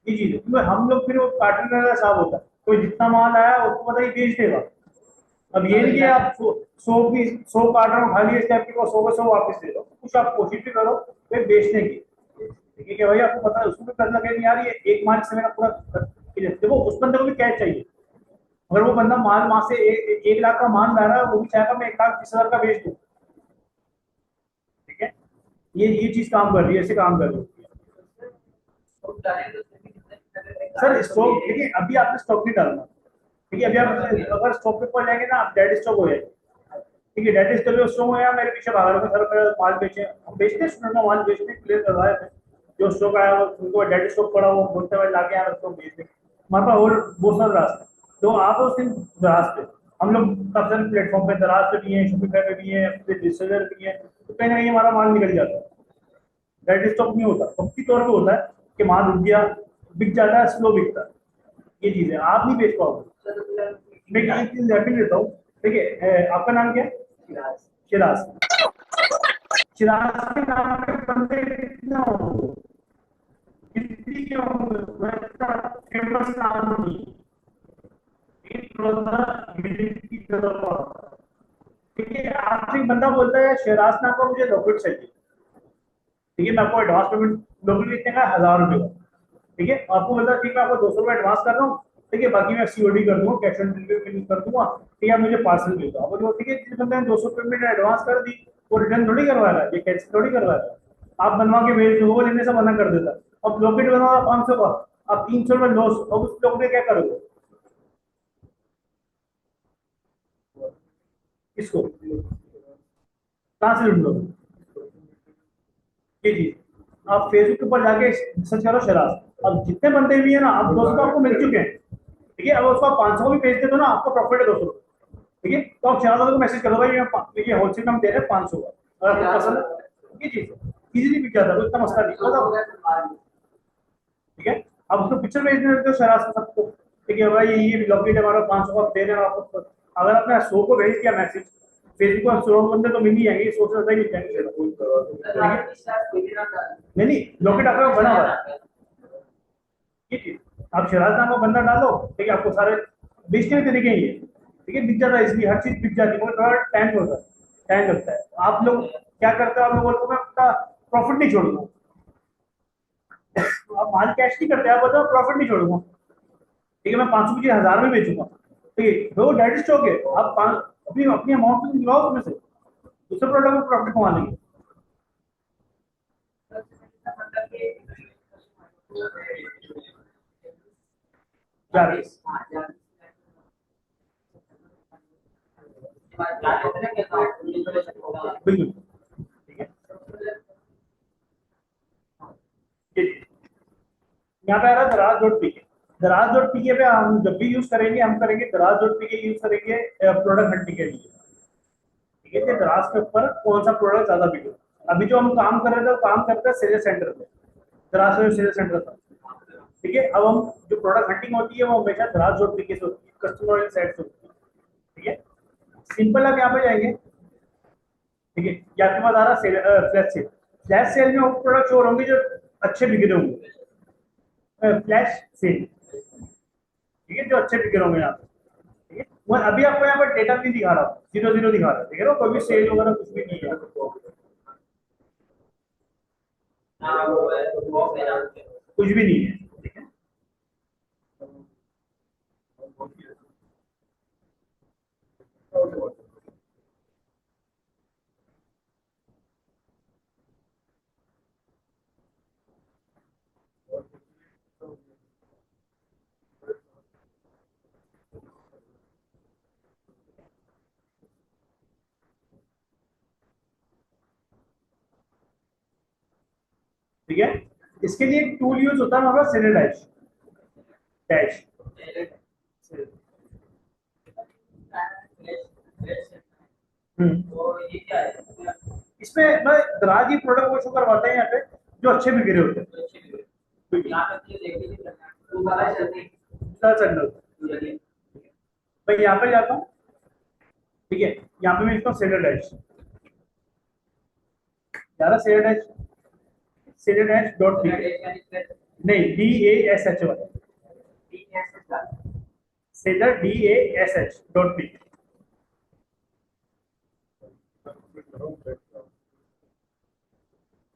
ये चीज है। क्योंकि हम लोग फिर वो कार्टन में साफ होता है, कोई जितना माल आया उसको पता ही बेच देगा। अब ये नहीं कि आप 100 कार्टन उठा लिए इस टाइप के, 100 वापस दे दो, कुछ आप कोशिश भी करो फिर बेचने की, ठीक है भाई, आपको पता है उसको भी करना नहीं यार, ये एक मार्च से मेरा पूरा देखो, उस बंदे को भी कैश चाहिए। अगर वो बंदा माल वहां से 1 लाख का माल ला रहा है, वो भी चाहेगा मैं 1,20,000 का बेच दूं, ठीक है, ये चीज काम कर रही है, ऐसे काम कर रही है। सर स्टॉक देखिए, अभी आपने स्टॉक नहीं डालना, ठीक है, अभी आप अगर स्टॉक पे पड़ जाएंगे ना, आप डेड स्टॉक हो जाएंगे, ठीक है, डेड स्टॉक स्टॉक हो गया, मेरे पीछे भाग रहे हो, सर मेरा माल बेचे, हम बेचते हैं, स्टूडेंट का माल बेचते, क्लियर करवाए थे, जो स्टॉक आया वो उनको डेड स्टॉक पड़ा, वो बोलते हुए लाके यहाँ रखते हो, बेच दे, हमारे पास और बहुत सारे रास्ते। तो आप उस दिन दराज पे, हम लोग काफी सारे प्लेटफॉर्म पे, दराज पे भी है, शॉपिफाई पे भी है, डिस्ट्रीब्यूटर भी है, तो कहीं ना कहीं हमारा माल निकल जाता है, डेड स्टॉक नहीं होता, पक्की तौर पे होता है कि माल रुक गया, बिक जाता है, स्लो बिकता है, ये चीज है, आप नहीं बेच पाओगे। मैं एक चीज रैपिड देता हूँ, ठीक है, आपका नाम क्या है? शिराज। शिराज के नाम पे बंदे कितना होंगे, कितनी क्यों होंगे, वैसा फेमस नाम नहीं, एक थोड़ा मिडिल की तरफ, ठीक है, आपसे एक बंदा बोलता है शिराज नाम का मुझे लॉकेट चाहिए, ठीक है, मैं आपको एडवांस पेमेंट, लॉकेट कितने का, 1,000 रुपये का, ठीक है, आपको बोलता है ठीक है, आपको 200 रुपये एडवांस कर रहा हूँ, ठीक है, बाकी मैं सीओडी कर दूंगा, कैश ऑन डिलीवरी कर दूंगा, ठीक है, मुझे पार्सल भेज दो, बोलो ठीक है, जिस बंदे ने 200 पेमेंट एडवांस कर दी, वो रिटर्न थोड़ी करवा रहा है, ये कैंसिल थोड़ी करवा रहा है, आप बनवा के भेज दो, वो लेने से मना कर देता है। अब लॉकेट बनवा 500 का, आप 300 रुपये लॉस, अब उस लॉकेट क्या करोगे, इसको कहाँ से ढूंढोगे, ये चीज, आप फेसबुक के ऊपर जाके सर्च करो शराब, अब जितने बंदे भी है ना, अब 200 तो आपको मिल चुके हैं, ठीक है, अब उसको आप 500 को भी बेच दे दो ना, आपको प्रॉफिट है 200, ठीक है, तो आप शराब को मैसेज करो भाई, ये होलसेल में हम दे रहे हैं 500 का, अगर आपको पसंद है, ये चीज इजीली बिक जाता है, इतना मसला नहीं होता, ठीक है, अब उसको पिक्चर भेज देते हो शराब से सबको, ठीक है भाई, ये लॉकेट है हमारा 500 का दे रहे हैं आपको, अगर आपने 100 को भेज दिया मैसेज, फेसबुक पर 100 बंदे तो मिल ही जाएंगे, 100 से ज्यादा ही मिल जाएंगे, नहीं नहीं, लॉकेट आपका बना हुआ है, ठीक है, आप शराब नाम का बंदा डालो, ठीक है, आपको सारे बेचने के तरीके ही है, ठीक है, बिक जाता है, इसलिए हर चीज बिक जाती है, मगर थोड़ा टाइम होता है, टाइम लगता है, आप लोग क्या करते हो, आप लोग बोलते हो मैं अपना प्रॉफिट नहीं छोड़ूंगा, तो आप माल कैश नहीं करते, आप बताओ प्रॉफिट नहीं छोड़ूंगा, ठीक है, मैं 500 की चीज 1,000 में बेचूंगा, ठीक है, वो डेड स्टॉक है, आप अपनी अपनी अमाउंट निकालो उसमें से, दूसरे प्रोडक्ट में प्रॉफिट कमा लेंगे। यार बिल्कुल, ठीक है, यहाँ पे आ रहा है दराज डॉट पीके, दराज डॉट पीके पे हम जब भी यूज करेंगे, हम करेंगे दराज डॉट पीके यूज करेंगे प्रोडक्ट हंटिंग के लिए, ठीक है, दराज के ऊपर कौन सा प्रोडक्ट ज्यादा बिके, अभी जो हम काम कर रहे थे वो काम करते हैं सेल सेंटर पे, दराज में सेल सेंटर था, ठीक है, अब हम जो प्रोडक्ट हंटिंग होती है वो हमेशा दराज डॉट पीके से होती है, कस्टमर वाली साइड से होती है, ठीक है, सिंपल आप यहाँ पे जाएंगे, ठीक है, ये आपके पास आ रहा sale flash sale, flash sale में वो प्रोडक्ट शो होंगे जो अच्छे बिक रहे होंगे, फ्लैश सेल, ठीक है, जो अच्छे फिगर होंगे यहाँ पे, ठीक है। वो अभी आपको यहाँ पर डेटा भी दिखा रहा हूँ, 0 0 दिखा रहा है, ठीक है ना, कोई भी सेल वगैरह कुछ भी नहीं है, हाँ वो है वो पे नाम पे कुछ भी नहीं है, ठीक है। ठीक है, इसके लिए एक टूल यूज होता है हमारा सेल डैश, डैश, हम्म। तो ये क्या है इसमें मैं दराज ही प्रोडक्ट वो शो करवाते हैं यहाँ पे जो अच्छे भी गिरे होते हैं, यहाँ पे देखिए तो बाहर चलते हैं मैं यहाँ पे जाता हूँ, ठीक है, यहाँ पे मैं लिखता हूँ सेलर डैश, ज्यादा seller dash, seller dash dot P, नहीं DASH वाला, सेलर DASH डॉट पी,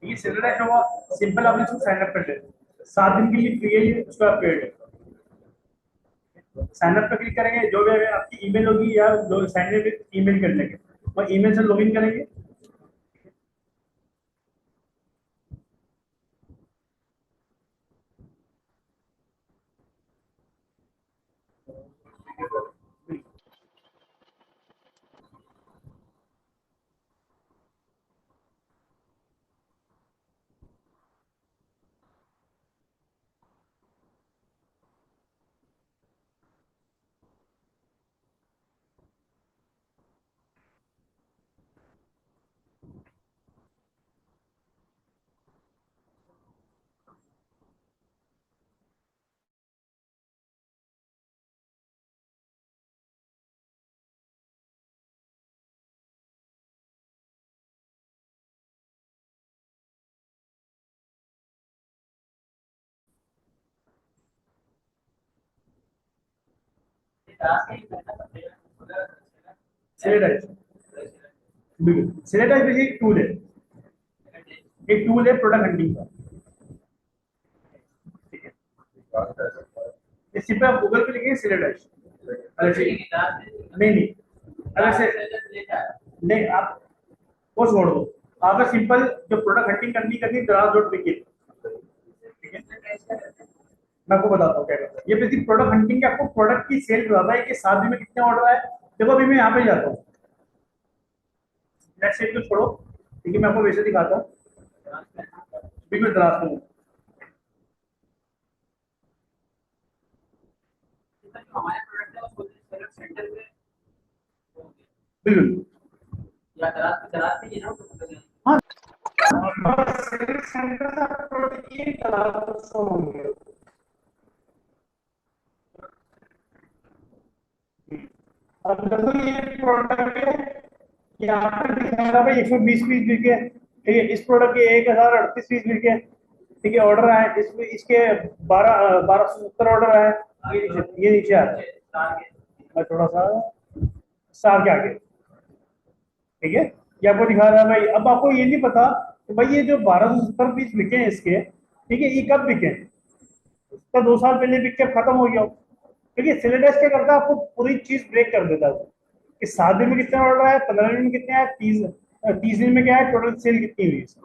ये सेलर डैश होगा, सिंपल आपने इसको साइन अप कर लेना, 7 दिन के लिए फ्री है ये, उसका पेड है, साइन अप पे क्लिक करेंगे, जो भी आपकी ईमेल होगी या जो साइन अप ईमेल कर लेंगे और ईमेल से लॉगिन करेंगे, सेलेडाइज, बिल्कुल सेलेडाइज भी एक टूल है, एक टूल है प्रोडक्ट हंटिंग का, ठीक है। इस पे आप गूगल पे लिखेंगे सेलेडाइज, अलग से नहीं नहीं, अलग से नहीं, आप वो छोड़ दो, आपका सिंपल जो प्रोडक्ट हंटिंग करनी दराज डॉट पी, ठीक है, मैं आपको बताता हूँ क्या करता है ये, बेसिक प्रोडक्ट हंटिंग के आपको प्रोडक्ट की सेल बताता है कि 7 दिन में कितने ऑर्डर आए। देखो अभी मैं यहाँ पे जाता हूँ, नेक्स्ट सेल को छोड़ो, ठीक है, मैं आपको वैसे दिखाता हूँ, बिल्कुल दराज को, हमारे प्रोडक्ट है उसको सेंटर पे बिल्कुल, या दराज पे ये ना हाँ, सेल्स सेंटर से आप प्रोडक्ट की दराज होंगे, अब देखो ये प्रोडक्ट है, यहाँ पे दिखाएगा भाई 120 पीस बिके, ठीक है, इस प्रोडक्ट के 1038 पीस बिके, ठीक है, ऑर्डर आए इसमें, इसके 1270 ऑर्डर आए, ये नीचे आ रहा है, मैं थोड़ा सा स्टार के आगे, ठीक है, ये आपको दिखा रहा है भाई। अब आपको ये नहीं पता कि भाई ये जो 1270 पीस बिके हैं इसके, ठीक है, ये कब बिके, तो 2 साल पहले बिक के खत्म हो गया हो। देखिए सिलेडस क्या करता है, आपको पूरी चीज ब्रेक कर देता है कि 7 दिन में कितने ऑर्डर आए, 15 दिन में कितने आए, 30 दिन में क्या है, टोटल सेल कितनी हुई इसकी,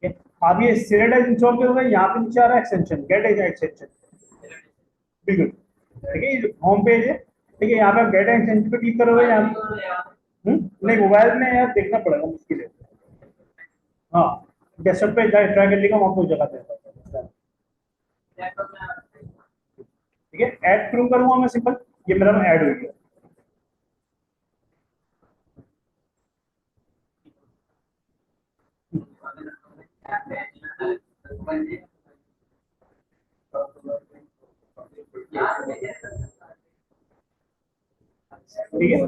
ठीक है। आप ये सिलेडस इंस्टॉल करोगे, यहाँ पे नीचे आ रहा है एक्सटेंशन, गेट एक्सटेंशन, बिल्कुल, ठीक है, ये होम पेज है, ठीक है, यहाँ पे गेट एक्सटेंशन पे क्लिक करोगे, यहाँ नहीं मोबाइल में यार देखना पड़ेगा, मुश्किल है, हाँ, डेस्कटॉप पे ट्राई कर लेगा, वहाँ पे जगह देगा, ठीक है, ऐड क्रू करूंगा मैं सिंपल, ये मेरा ऐड हो गया, ठीक है,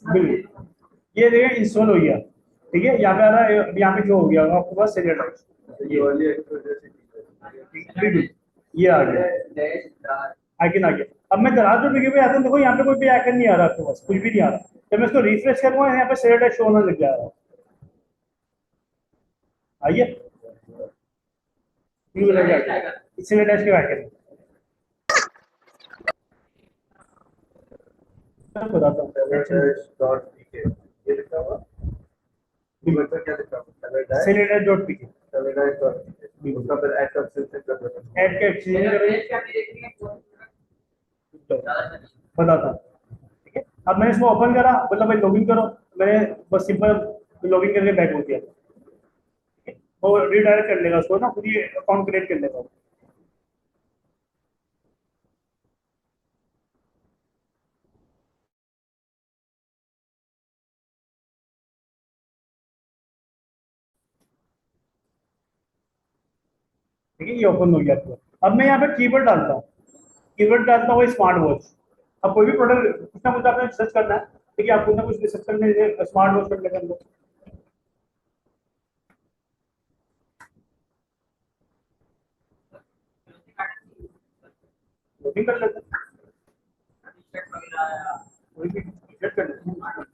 बिल्कुल, ये देखिए इंस्टॉल हो गया, ठीक है, यहाँ पे आ रहा है, यहाँ पे जो हो गया आपके पास सेलेक्ट, बिल्कुल, ये आ गया डैश डार्क आइकन आ गया। अब मैं दराज पे भी आता हूँ, देखो यहाँ पे कोई भी आइकन नहीं आ रहा आपके पास, कुछ भी नहीं आ रहा। जब मैं इसको रिफ्रेश करूंगा यहाँ पे सेलेक्ट शो होने लग जाएगा। आइए ब्लू लग जाएगा, इसलिए डैश के आइकन मैं बताता हूँ। ये लिखा हुआ गूगल पर क्या लिखा हुआ सेलेक्ट डॉट पीके उसका फिर ऐड कर सकते हैं ऐड के एक्सचेंज करेंगे, डैश क्या देखते हैं बताता हूँ। ठीक है, अब मैंने इसको ओपन करा, मतलब भाई लॉगिन करो, मैंने बस सिंपल लॉगिन करके बैक हो गया। ठीक है, वो रिडायरेक्ट कर लेगा उसको ना, खुद ही अकाउंट क्रिएट कर लेगा। ठीक है, ये ओपन हो गया आपको। अब मैं यहाँ पे कीवर्ड डालता हूँ, कीवर्ड डालता हूँ स्मार्ट वॉच। अब कोई भी प्रोडक्ट कुछ ना कुछ आपने रिसर्च करना है, ठीक है, आप कुछ ना कुछ रिसर्च करने स्मार्ट वॉच करने के अंदर लॉगिन कर लेते हैं, कोई भी रिसर्च कर लेते हैं।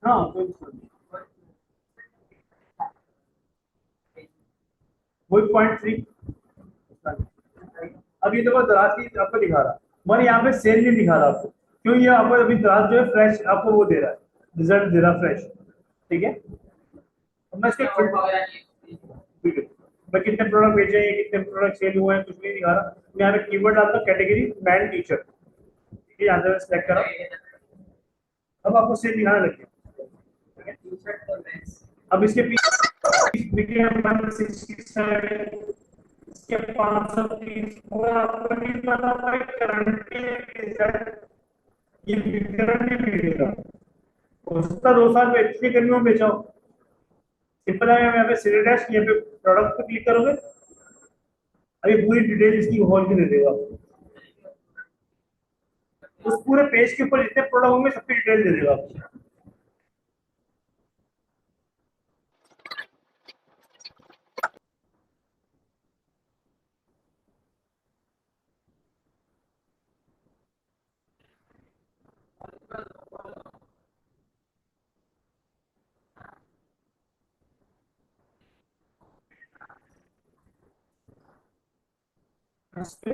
हाँ कोई वही पॉइंट थ्री। अब ये देखो दराज की आपको दिखा रहा, मगर यहाँ पे सेल नहीं दिखा रहा आपको, क्यों? ये आपको अभी दराज जो है फ्रेश आपको वो दे रहा है, रिजल्ट दे रहा फ्रेश। ठीक है, अब मैं इसके ठीक है, मैं कितने प्रोडक्ट बेचे हैं, कितने प्रोडक्ट सेल हुए हैं, कुछ नहीं दिखा रहा। मैं यहाँ पे कीवर्ड डालता हूँ, कैटेगरी मैन टी शर्ट, ठीक है, यहाँ से सेलेक्ट करा, अब आपको सेल दिखाने लग गया। अब इसके पीछे 167 इसके 530 और आपको नहीं पता भाई करंटली ये वितरण नहीं मिलेगा, हो सकता 2 साल में इतनी गर्मियों में बेचा हो। सिंपल है, यहाँ पे सिलेक्ट डैश यहाँ पे प्रोडक्ट पे क्लिक करोगे, अभी पूरी डिटेल इसकी होल के दे देगा, उस पूरे पेज के ऊपर जितने प्रोडक्ट होंगे सबकी डिटेल दे देगा आपको। इस पे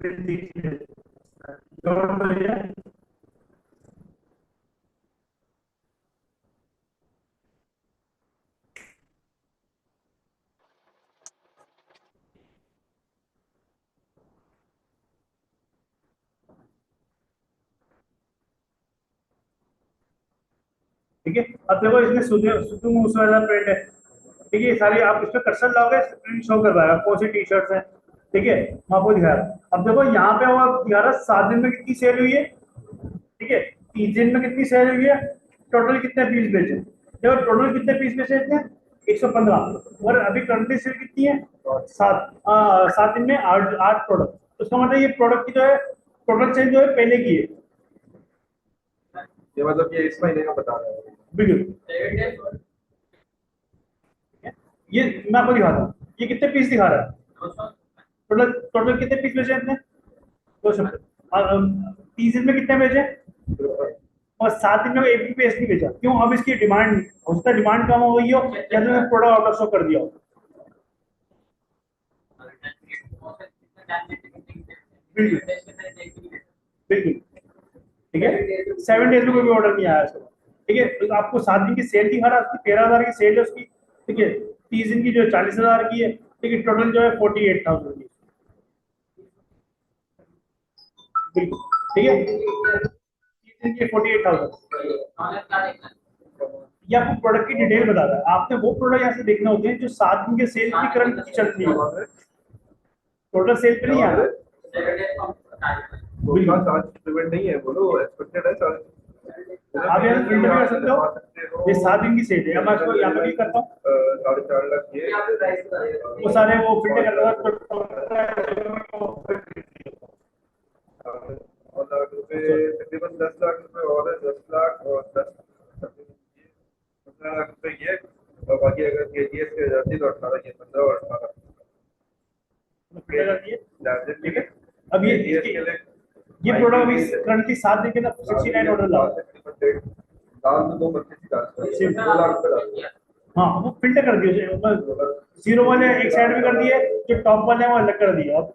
फिर देखिए डॉट बढ़िया, ठीक है। अब देखो इसमें सुदू मूसे वाला प्रिंट है, ठीक है, सारी आप इस पे कर्सर लाओगे प्रिंट शो करवाएगा कौन सी टी शर्ट्स हैं, ठीक है, मैं आपको दिखा रहा। अब देखो यहाँ पे वो दिखा रहा 7 दिन में कितनी सेल हुई है, ठीक है, 30 दिन में कितनी सेल हुई है, टोटल कितने पीस बेचे। देखो टोटल कितने पीस बेचे इतने 115, और अभी करंटली सेल कितनी है 7 दिन में 8 प्रोडक्ट, तो उसका मतलब ये प्रोडक्ट की जो है टोटल सेल जो है पहले की है। ये मतलब ये इस महीने का बता रहा है बिल्कुल, ये मैं आपको दिखाता हूँ, ये कितने पीस दिखा रहा है, टोटल टोटल कितने पीस बेचे इतने 200। 30 दिन में कितने बेचे, और 7 दिन में एक भी पीस नहीं बेचा, क्यों? अब इसकी डिमांड हो सकता है डिमांड कम हो गई हो, या तो प्रोडक्ट आउट ऑफ स्टॉक कर दिया हो। बिल्कुल बिल्कुल, ठीक है, 7 डेज में कोई भी ऑर्डर नहीं आया इसका, ठीक है। तो आपको 7 दिन की सेल दिखा रहा है, उसकी 13,000 की सेल है उसकी, ठीक है, 30 दिन की जो है 40,000 की है, ठीक है, टोटल जो है 48,000 की, बिल्कुल, ठीक है, 30 दिन की 48,000। ये आपको प्रोडक्ट की डिटेल बता रहा है, आपने वो प्रोडक्ट यहाँ से देखना होते हैं जो 7 दिन के सेल की करंट चल रही है, टोटल सेल पे नहीं आ रहा। बोलो आज पेमेंट नहीं है, बोलो एक्सपेक्टेड है सर आप यहाँ फिल्टर भी कर सकते हो। ये 7 दिन की सेल है। अब मैं इसको यहाँ पे क्लिक करता हूँ, 4.5 लाख ये यहाँ पे प्राइस बता देगा। वो सारे वो फिल्टर कर रहा और लाख रुपए तकरीबन 10 लाख रुपए और है, 10 लाख और 10 15 लाख रुपए ये, और बाकी अगर केजीएस की हो जाती तो 18 ये 15 और 18 ठीक है। अब ये प्रोडक्ट अभी करंटली 7 दिन के अंदर 69 ऑर्डर ला। दाल तो 225 2 लाख रुपए डाल। हाँ, वो फिल्टर कर दिए, जीरो वाले एक साइड में कर दिए, जो टॉप वाले हैं वो अलग कर दिए। अब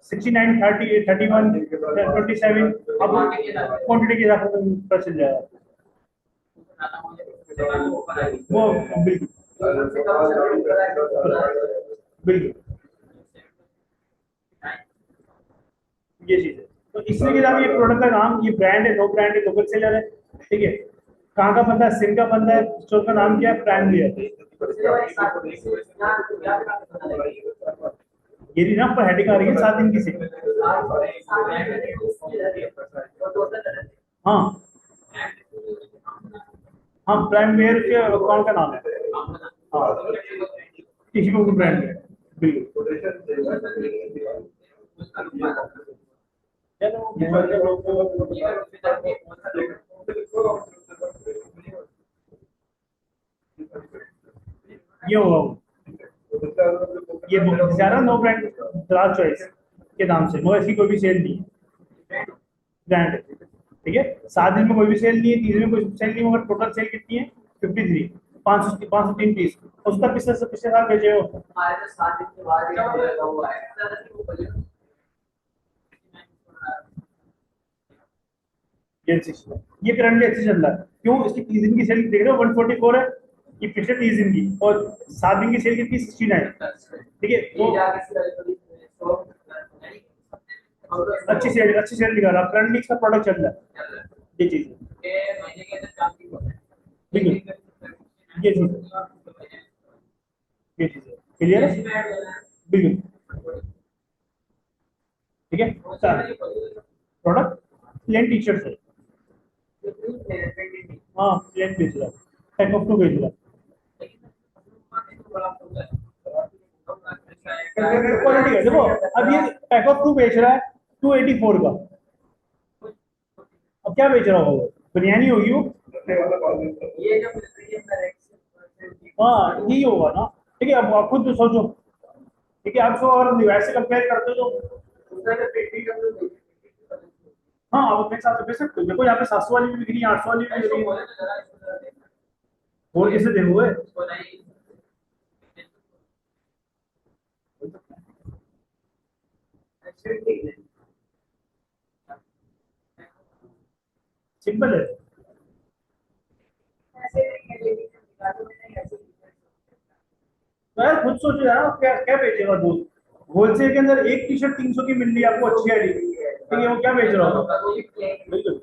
69 30 31 27 अब क्वांटिटी के हिसाब से पता चल जाएगा वो। बिल्कुल ये चीज है। तो इसमें क्या ये प्रोडक्ट का नाम, ये ब्रांड है, नो ब्रांड है, लोकल सेलर है, ठीक है। कहाँ का बंदा है, सिंह का बंदा है, स्टोर का नाम क्या है, प्राइम लिया। ये भी ना पर हेडिंग आ रही है 7 दिन की सेल। हाँ हाँ, प्राइम वेयर के अकाउंट का नाम है। हाँ, किसी को भी ब्रांड है, बिल्कुल। ये होगा ये ज्यादा नो ब्रांड दराज चॉइस के नाम से, नो ऐसी कोई भी सेल नहीं है, ब्रांड है, ठीक है। 7 दिन में कोई भी सेल नहीं है, 30 दिन में कोई सेल नहीं है, मगर टोटल सेल कितनी है 53 503 पीस। उसका पिछले साल भेजे हो हमारे तो 7 दिन के बाद ही लगा हुआ है, वो बजट ये करंटली अच्छी चल रहा है। क्यों? इसकी 30 दिन की सेल देख रहे हो 144 है, ये पिछले 30 दिन की, और 7 दिन की सेल कितनी 69, ठीक है। तो अच्छी सेल दिखा रहा है, करंटली इसका प्रोडक्ट चल रहा है। ये चीज बिल्कुल, ये चीज क्लियर है, बिल्कुल ठीक है। प्रोडक्ट प्लेन टी शर्ट है, हाँ प्लेन बेच रहा है, पैक ऑफ 2 बेच रहा है। क्वालिटी है, देखो अब ये पैक ऑफ 2 बेच रहा है 284 का। अब क्या बेच रहा होगा वो, बिरयानी होगी वो। हाँ यही होगा ना, ठीक है। अब आप खुद तो सोचो, ठीक है। आपको अगर लिवाइस से कंपेयर करते हो तो हाँ आप अपने हिसाब से बेच सकते हो। देखो यहाँ पे 700 वाली भी बिक रही है, 800 वाली भी बिक रही है, और कैसे देखोगे। सिंपल है। तो यार खुद सोचो यार, क्या क्या बेचेगा दोस्त। होलसेल के अंदर एक टी शर्ट 300 की मिल रही है आपको, अच्छी है, ठीक है, वो क्या बेच रहा होगा। बिल्कुल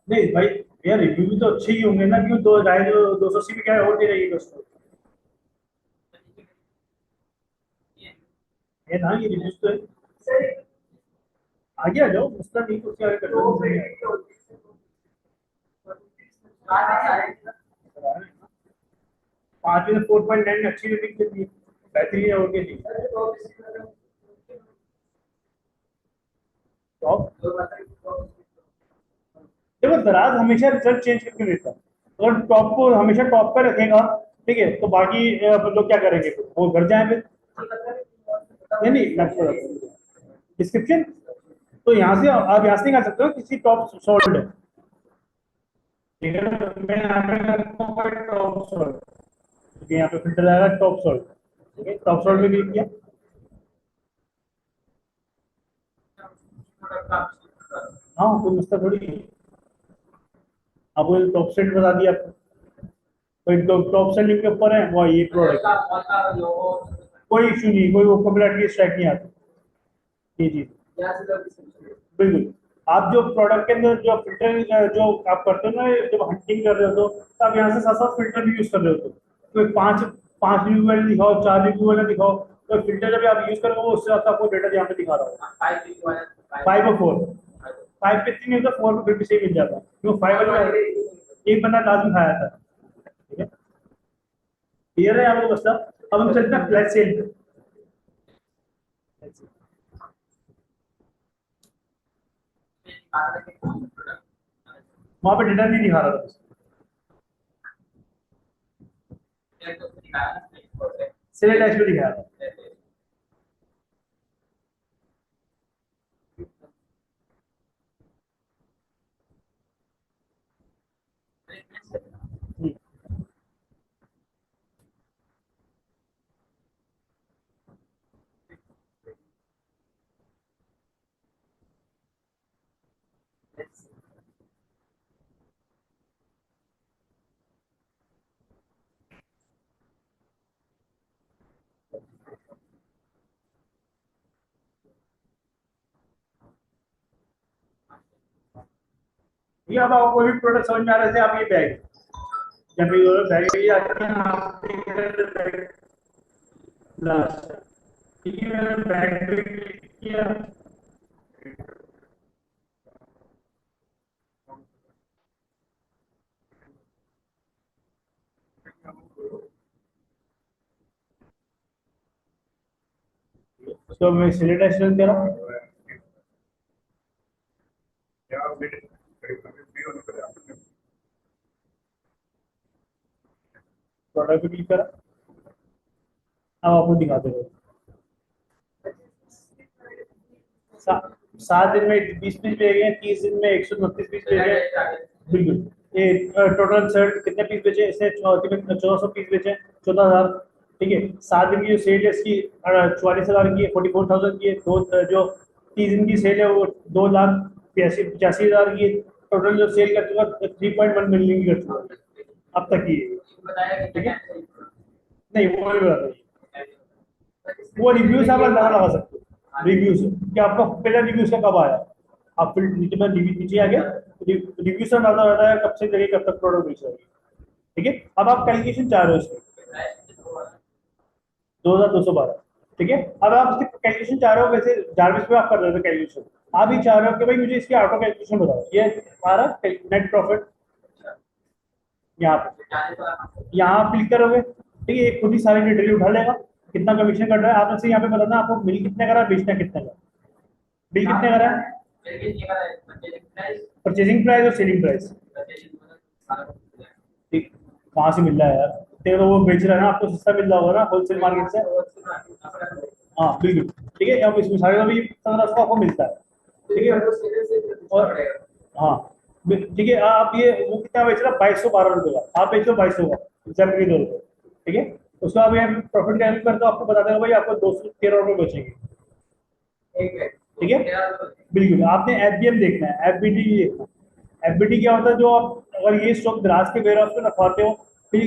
नहीं भाई, यार रिव्यू भी तो अच्छे ही होंगे ना, क्यों 280 भी क्या और दे रही है उसको। है ना, ये रिव्यूज तो है। आगे आ जाओ, उसका नहीं कुछ क्या कर पाँच में 4.9 अच्छी रेटिंग देती है, बेहतरीन है, और क्या चाहिए। देखो दराज हमेशा रिजल्ट चेंज करके देता है। अगर टॉप को हमेशा टॉप पे रखेगा, ठीक है, तो बाकी लोग क्या करेंगे, वो घर जाए फिर। नहीं डिस्क्रिप्शन तो यहाँ से आप यहाँ से निकाल सकते हो, किसी टॉप सोल्ड है, ठीक है ना। मैं यहाँ पे टॉप सोल्ड, ठीक है, यहाँ पे फिल्टर आएगा टॉप सोल्ड, ठीक है, टॉप सोल्ड में क्लिक किया। हाँ कोई मसला थोड़ी है, आपको टॉप सेट बता दिया आपको, कोई टॉप सेलिंग के ऊपर है वो ये प्रोडक्ट, कोई इशू नहीं, कोई वो पॉपुलैरिटी स्ट्राइक नहीं आती। ये चीज बिल्कुल। आप जो प्रोडक्ट के अंदर जो फिल्टर जो आप करते हो ना, जब हंटिंग कर रहे हो तो आप यहाँ से 7 फिल्टर भी यूज कर रहे हो, तो 5 रिव्यू वाले दिखाओ, 4 रिव्यू वाले दिखाओ, तो फिल्टर जब आप यूज करोगे उससे आपको डेटा यहाँ पे दिखा रहा होगा। 5 और 4, 5 पे 3 होता, 4 पे फिर भी सही मिल जाता, क्यों 5 वाले में एक बंदा लाजमी खाया था। ठीक है, क्लियर है आपको बस। अब हम चलते हैं फ्लैश सेल पे। वहां पे डेटा नहीं दिखा रहा था, सेल डैश पे दिखा रहा था। ये अब आपको कोई भी प्रोडक्ट समझ में आ रहा है, आप ये बैग, जब भी बैग ये आते हैं आप बैग लास्ट, ठीक है, मैंने बैग पे क्लिक किया, तो मैं सिलेक्ट एक्शन करा, प्रोडक्ट पे क्लिक करा, अब आपको दिखाते रहो। 7 दिन में 20 पीस बेचे हैं, 30 दिन में 129 पीस बेचे हैं। बिल्कुल, ये टोटल शर्ट कितने पीस बेचे, इसने 1400 पीस बेचे, 14,000। ठीक है, 7 दिन की जो सेल है इसकी 44,000 की है, 44,000 की है। जो 30 दिन की सेल है वो 2,85,000 की है। टोटल जो सेल कर चुका 3.1 मिलियन की कर चुका अब तक की है। ठीक है, नहीं वो नहीं बता रही, वो रिव्यूज आप अंदाजा लगा सकते हो। रिव्यूज कि आपका पहला रिव्यूज का कब आया, आप फिर नीचे में नीचे आ गया, रिव्यू से अंदाजा रहता है कब से लेके कब तक प्रोडक्ट बेच रहे हैं। ठीक है, अब आप कैलकुलेशन चाह रहे हो इसकी 2,212। ठीक है, अब आप इसकी कैलकुलेशन चाह रहे हो, वैसे जारविस पे आप कर रहे हो कैलकुलेशन, आप ही चाह रहे हो कि भाई मुझे इसकी ऑटो कैलकुलेशन बताओ, ये हमारा नेट प्रॉफिट यहाँ पे, यहाँ आप क्लिक करोगे, ठीक है, ये खुद ही सारी डिटेल उठा लेगा, कितना कमीशन कट रहा है आपने से यहाँ पे बताना, आपको बिल कितने का रहा है, बेचना कितने का, बिल कितने का रहा है, परचेजिंग प्राइस और सेलिंग प्राइस। ठीक, कहाँ से मिल रहा है यार, तेरे तो वो बेच रहा है ना, आपको सस्ता मिल रहा होगा ना होलसेल मार्केट से। हाँ बिल्कुल, ठीक है, अब इसमें सारे भी 1,500 आपको मिलता है। ठीक है, और हाँ ठीक है, आप ये वो कितना बेच रहा है, 2,212 रुपये का, आप बेच लो 2,200 का एग्जाम्पल के तौर पर। ठीक है, उसको आप यहाँ प्रॉफिट कैलकुलेट करते हो, आपको बता देगा भाई आपको 213 रुपये बचेंगे। ठीक है, बिल्कुल, आपने एफबीएम देखना है, एफबीटी देखना है। एफबीटी क्या होता है, जो आप अगर ये स्टॉक द्रास के वेयर हाउस में रखवाते हो, फिर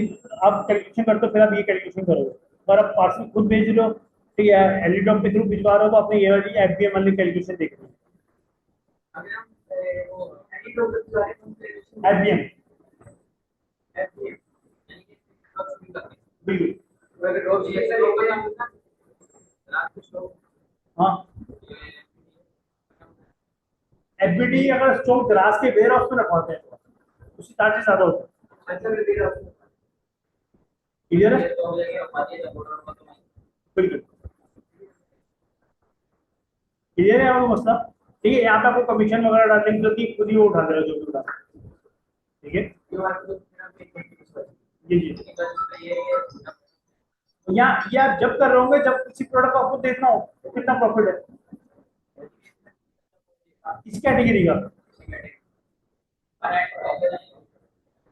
आप कैलकुलेशन करते हो, फिर आप ये कैलकुलेशन करोगे। अगर आप पार्सल खुद भेज रहे हो, ठीक है, एलिडॉम के थ्रू भिजवा रहे हो, तो आपने ये वाली एफबीएम वाली कैलकुलेशन देखनी है। एफबीएम बिल्कुल, हाँ, एफबीटी अगर स्टॉक द्रास के वेयर हाउस में रखवाते हैं तो उसकी चार्जेस ज्यादा होते हैं। क्लियर है, बिल्कुल क्लियर है आपको मसला। ठीक है, यहाँ पे आपको कमीशन वगैरह डालने की खुद ही वो उठा देगा जो भी उठा। ठीक है, जी जी, यहाँ ये आप जब कर रहे होंगे जब किसी प्रोडक्ट को आपको देखना हो तो कितना प्रॉफिट है इस कैटेगरी का।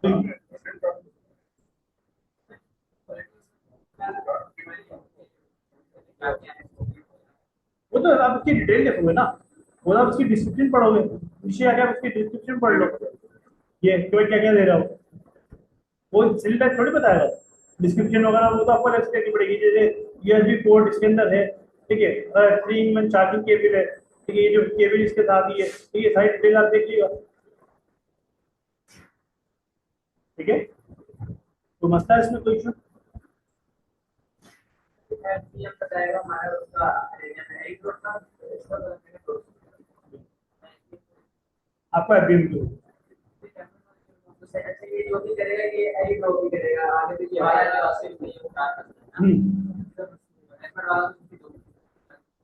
बिल्कुल, वो तो आप उसकी डिटेल देखोगे ना, वो आप उसकी डिस्क्रिप्शन पढ़ोगे, नीचे आके आप उसकी डिस्क्रिप्शन पढ़ लो, ये कोई क्या क्या दे रहा हो, वो सिल टाइप थोड़ी बताएगा, डिस्क्रिप्शन वगैरह वो तो आपको अलग से देखनी पड़ेगी। जैसे यूएसबी पोर्ट इसके अंदर है, ठीक है, 3 in 1 चार्जिंग केबल है, ठीक है, ये जो केबल इसके साथ ही है, ठीक है, सारी डिटेल आप देख लीजिएगा। ठीक है, तो मसला है इसमें कोई इशू। बताएगा हमारा उसका आपको एफबीएम की। तो अच्छा ये जो भी करेगा ये एडिट भी करेगा आगे भी ये वाला जो रास्ते में ये उतार सकता है एफर्ट वाला तो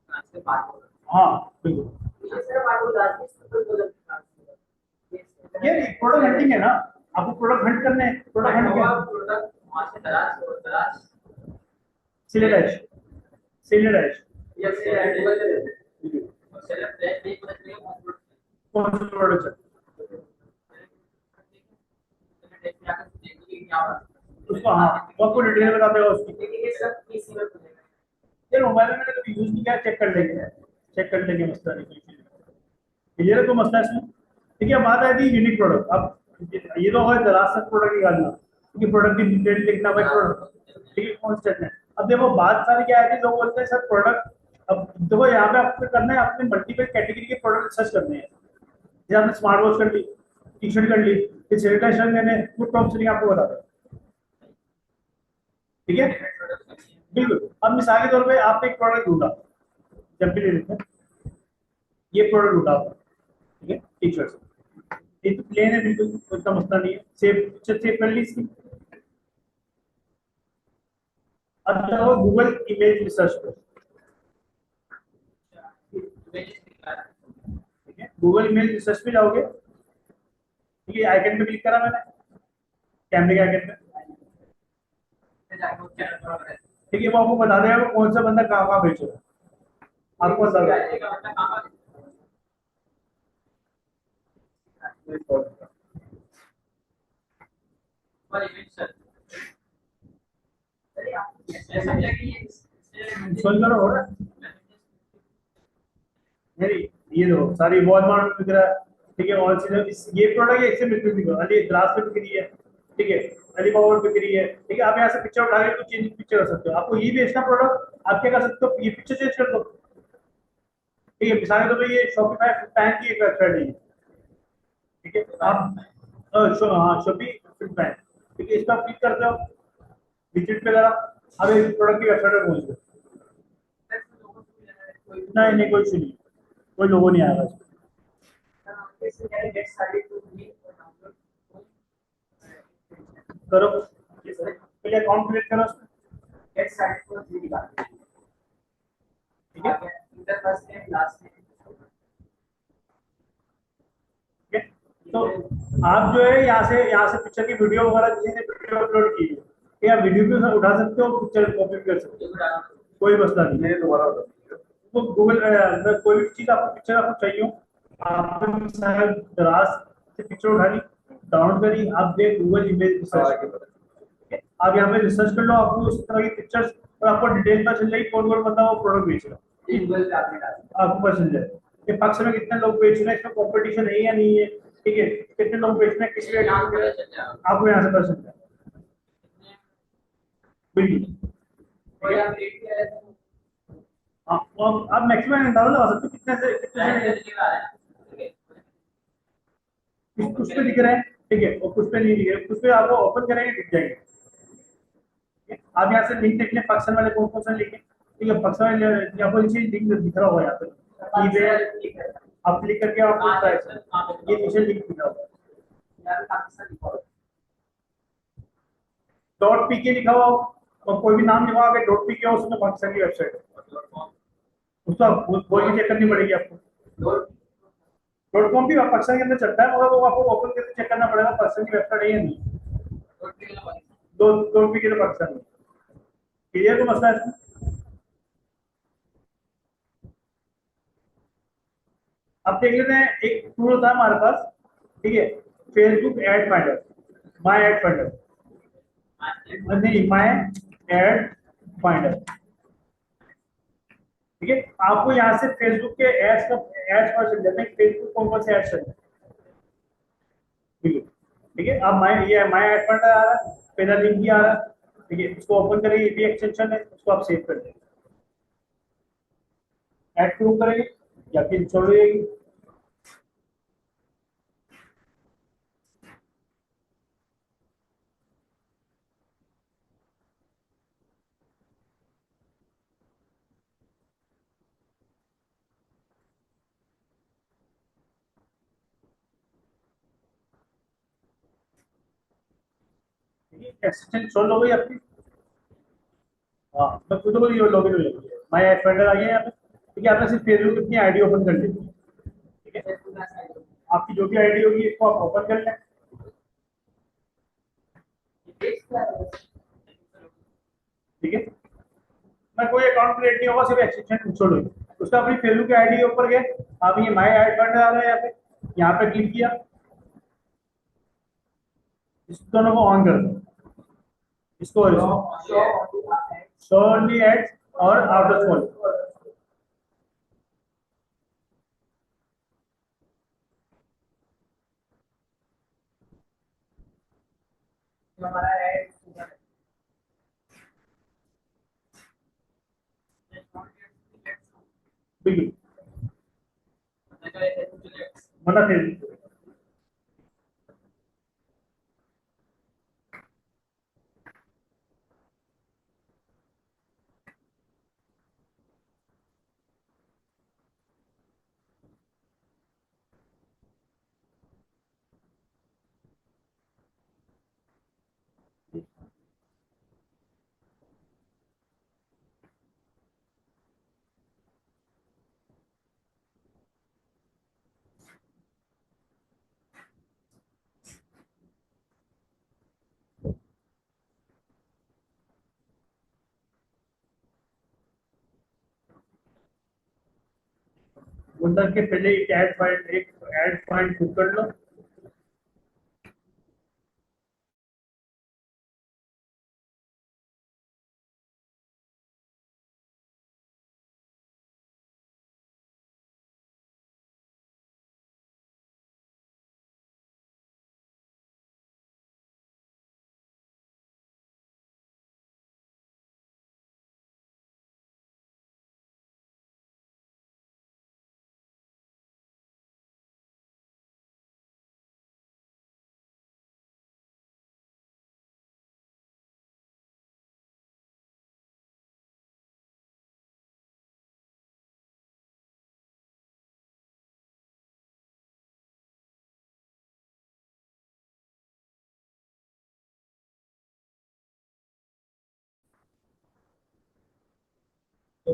ट्रांसफर बात हो हाँ बिल्कुल। ये सिर्फ आपको रास्ते तो ये प्रोडक्ट हंटिंग है ना, आपको प्रोडक्ट हंट करने हैं, प्रोडक्ट हंट क्या प्रोडक्ट वहां से दराज सिलेक्ट सिलेक्ट ये से गूगल पे देते हैं सेलेक्ट एक पता चलेगा कौन सा प्रोडक्ट है उसको, हाँ वो आपको डिटेल बता देगा उसकी। लेकिन ये सब पीसी में खुलेगा यार मोबाइल में मैंने कभी यूज नहीं किया, चेक कर लेंगे मसला नहीं, क्लियर है तो मसला इसमें। ठीक है, बात है थी यूनिक प्रोडक्ट। अब ये तो होगा दराज तक प्रोडक्ट निकालना, क्योंकि प्रोडक्ट की डिटेल लिखना भाई प्रोडक्ट, ठीक है कौन स्टेट में। अब देखो बात सारी क्या है, लोग बोलते हैं सर प्रोडक्ट, अब देखो यहाँ पे आपको करना है, आपने मल्टीपल कैटेगरी के प्रोडक्ट सर्च करने हैं। जैसे आपने स्मार्ट वॉच कर ली, टी शर्ट कर ली, फिर सैनिटाइजर मैंने फुट टॉप से आपको बता दें, ठीक है बिल्कुल। अब मिसाल के तौर पे आपने एक प्रोडक्ट ढूंढा, जब भी ले लेते हैं, ये प्रोडक्ट ढूंढा आपने, ठीक है टी शर्ट, ये तो प्लेन है बिल्कुल, कोई इतना मसला नहीं है, सेव कर ली इसकी। अब जाओ गूगल इमेज रिसर्च पर, ठीक है गूगल इमेज रिसर्च पे जाओगे, ठीक है आइकन पे क्लिक करा मैंने, कैमरे के आइकन पे, ठीक है वो आपको बता देगा वो कौन सा बंदा कहाँ कहाँ बेच रहा है, आपको बता देगा। सुन करो हो रहा नहीं, ये दो सारी वॉलमार्ट में बिक रहा है, ठीक है ऑल सीजन ये प्रोडक्ट है, इससे बिक रहा है, अली ग्लास में बिक रही है, ठीक है अलीबाबा में बिक रही है, ठीक है आप यहाँ से पिक्चर उठा के तो चेंज पिक्चर कर सकते हो। आपको ये बेचना प्रोडक्ट, आप क्या कर सकते हो, ये पिक्चर चेंज कर दो, ठीक है मिसाल के तौर पे ये शॉपिफाई पैन की एक वेबसाइट है, ठीक है आप हाँ शॉपी पैन, ठीक है इस पर क्लिक करते हो, विजिट पे करा, अब एक प्रोडक्ट की वेबसाइट पर पहुंच गए, नहीं नहीं कोई इशू नहीं, कोई लोगो नहीं आएगा करो, पहले अकाउंट क्रिएट करो उसमें, ठीक है ठीक है। तो आप जो है यहाँ से पिक्चर की वीडियो वगैरह किसी ने वीडियो अपलोड की है, ठीक है वीडियो भी उठा सकते हो, पिक्चर कॉपी भी कर सकते हो, कोई मसला नहीं है। दोबारा वो गूगल कोई भी चीज आपको पिक्चर आपको चाहिए हो, आपने दराज से पिक्चर उठा ली, डाउनलोड करी, आप दे गूगल इमेज रिसर्च, आप यहाँ पे रिसर्च कर लो, आपको उस तरह की पिक्चर्स और आपको डिटेल पता चल जाएगी कौन कौन बंदा वो प्रोडक्ट बेच रहा है, आपको पता चल जाए कि पक्ष में कितने लोग बेच रहे हैं, इसमें कंपटीशन है या नहीं है, ठीक है कितने लोग बेच रहे हैं, किस रेट आपको यहाँ से पता चल जाए बिल्कुल, ठीक है हाँ आप मैक्सिमम अंदाजा लगा सकते हो कितने से कुछ पे दिख रहे हैं, ठीक है और कुछ पे नहीं दिख रहे, कुछ पे आपको ओपन करेंगे दिख जाएंगे, ठीक है आप यहाँ से लिंक देख लें, फंक्शन वाले कौन कौन से लिंक है, ठीक है फंक्शन वाले आपको नीचे लिंक दिख रहा होगा यहाँ पे ईबे, आप क्लिक करके आपको ये नीचे लिंक दिख रहा होगा, डॉट पी के लिखा हुआ हो और कोई भी नाम लिखा हुआ अगर डॉट पी के हो उसमें पाकिस्तान की वेबसाइट है, उसका कोई भी चेक करनी पड़ेगी आपको। डॉट कॉम भी पाकिस्तान के अंदर चलता है, मगर वो आपको ओपन करके चेक करना पड़ेगा पाकिस्तान की वेबसाइट है या नहीं, दो पी के तो पाकिस्तान में, क्लियर तो मसला है इसमें। अब देख लेते हैं एक टूल होता है हमारे पास, ठीक है फेसबुक एड फाइंडर, माई एड फाइंडर, नहीं माई एड फाइंडर, ठीक है आपको यहाँ से फेसबुक के एड्स का एड्स पता चल जाते हैं, फेसबुक कौन कौन से एड्स चल रहे हैं, ठीक है अब माई एड फाइंडर आ रहा है, पहला लिंक भी आ रहा है, ठीक है इसको ओपन करेंगे, ये भी एक्सटेंशन है, इसको आप सेव कर देंगे, ऐड प्रूव करेंगे या फिर छोड़ जाएगी, एक्सटेंशन सोल्व हो गई आपकी। हाँ मैं खुद को ये लॉगिन हो जाएगी, माय ऐड फाइंडर आ गया यहाँ पे। ठीक है, आपने सिर्फ फेसबुक की अपनी आईडी ओपन कर ली। ठीक है, आपकी जो भी आईडी होगी इसको आप ओपन कर लें। ठीक है, मैं कोई अकाउंट क्रिएट नहीं होगा, सिर्फ एक्सटेंशन इंस्टॉल होगी। उसका अपनी फेसबुक की आईडी के ऊपर गए, आप ये माय ऐड फाइंडर आ रहा है यहाँ पे क्लिक किया, इस दोनों को ऑन कर दो, इसको और इसको शो ओनली एड्स और आफ्टर स्क्रॉल। हमारा ऐड बिल्कुल मना थे। मुंडा के पहले एक ऐड फाइंड बुक कर लो। तो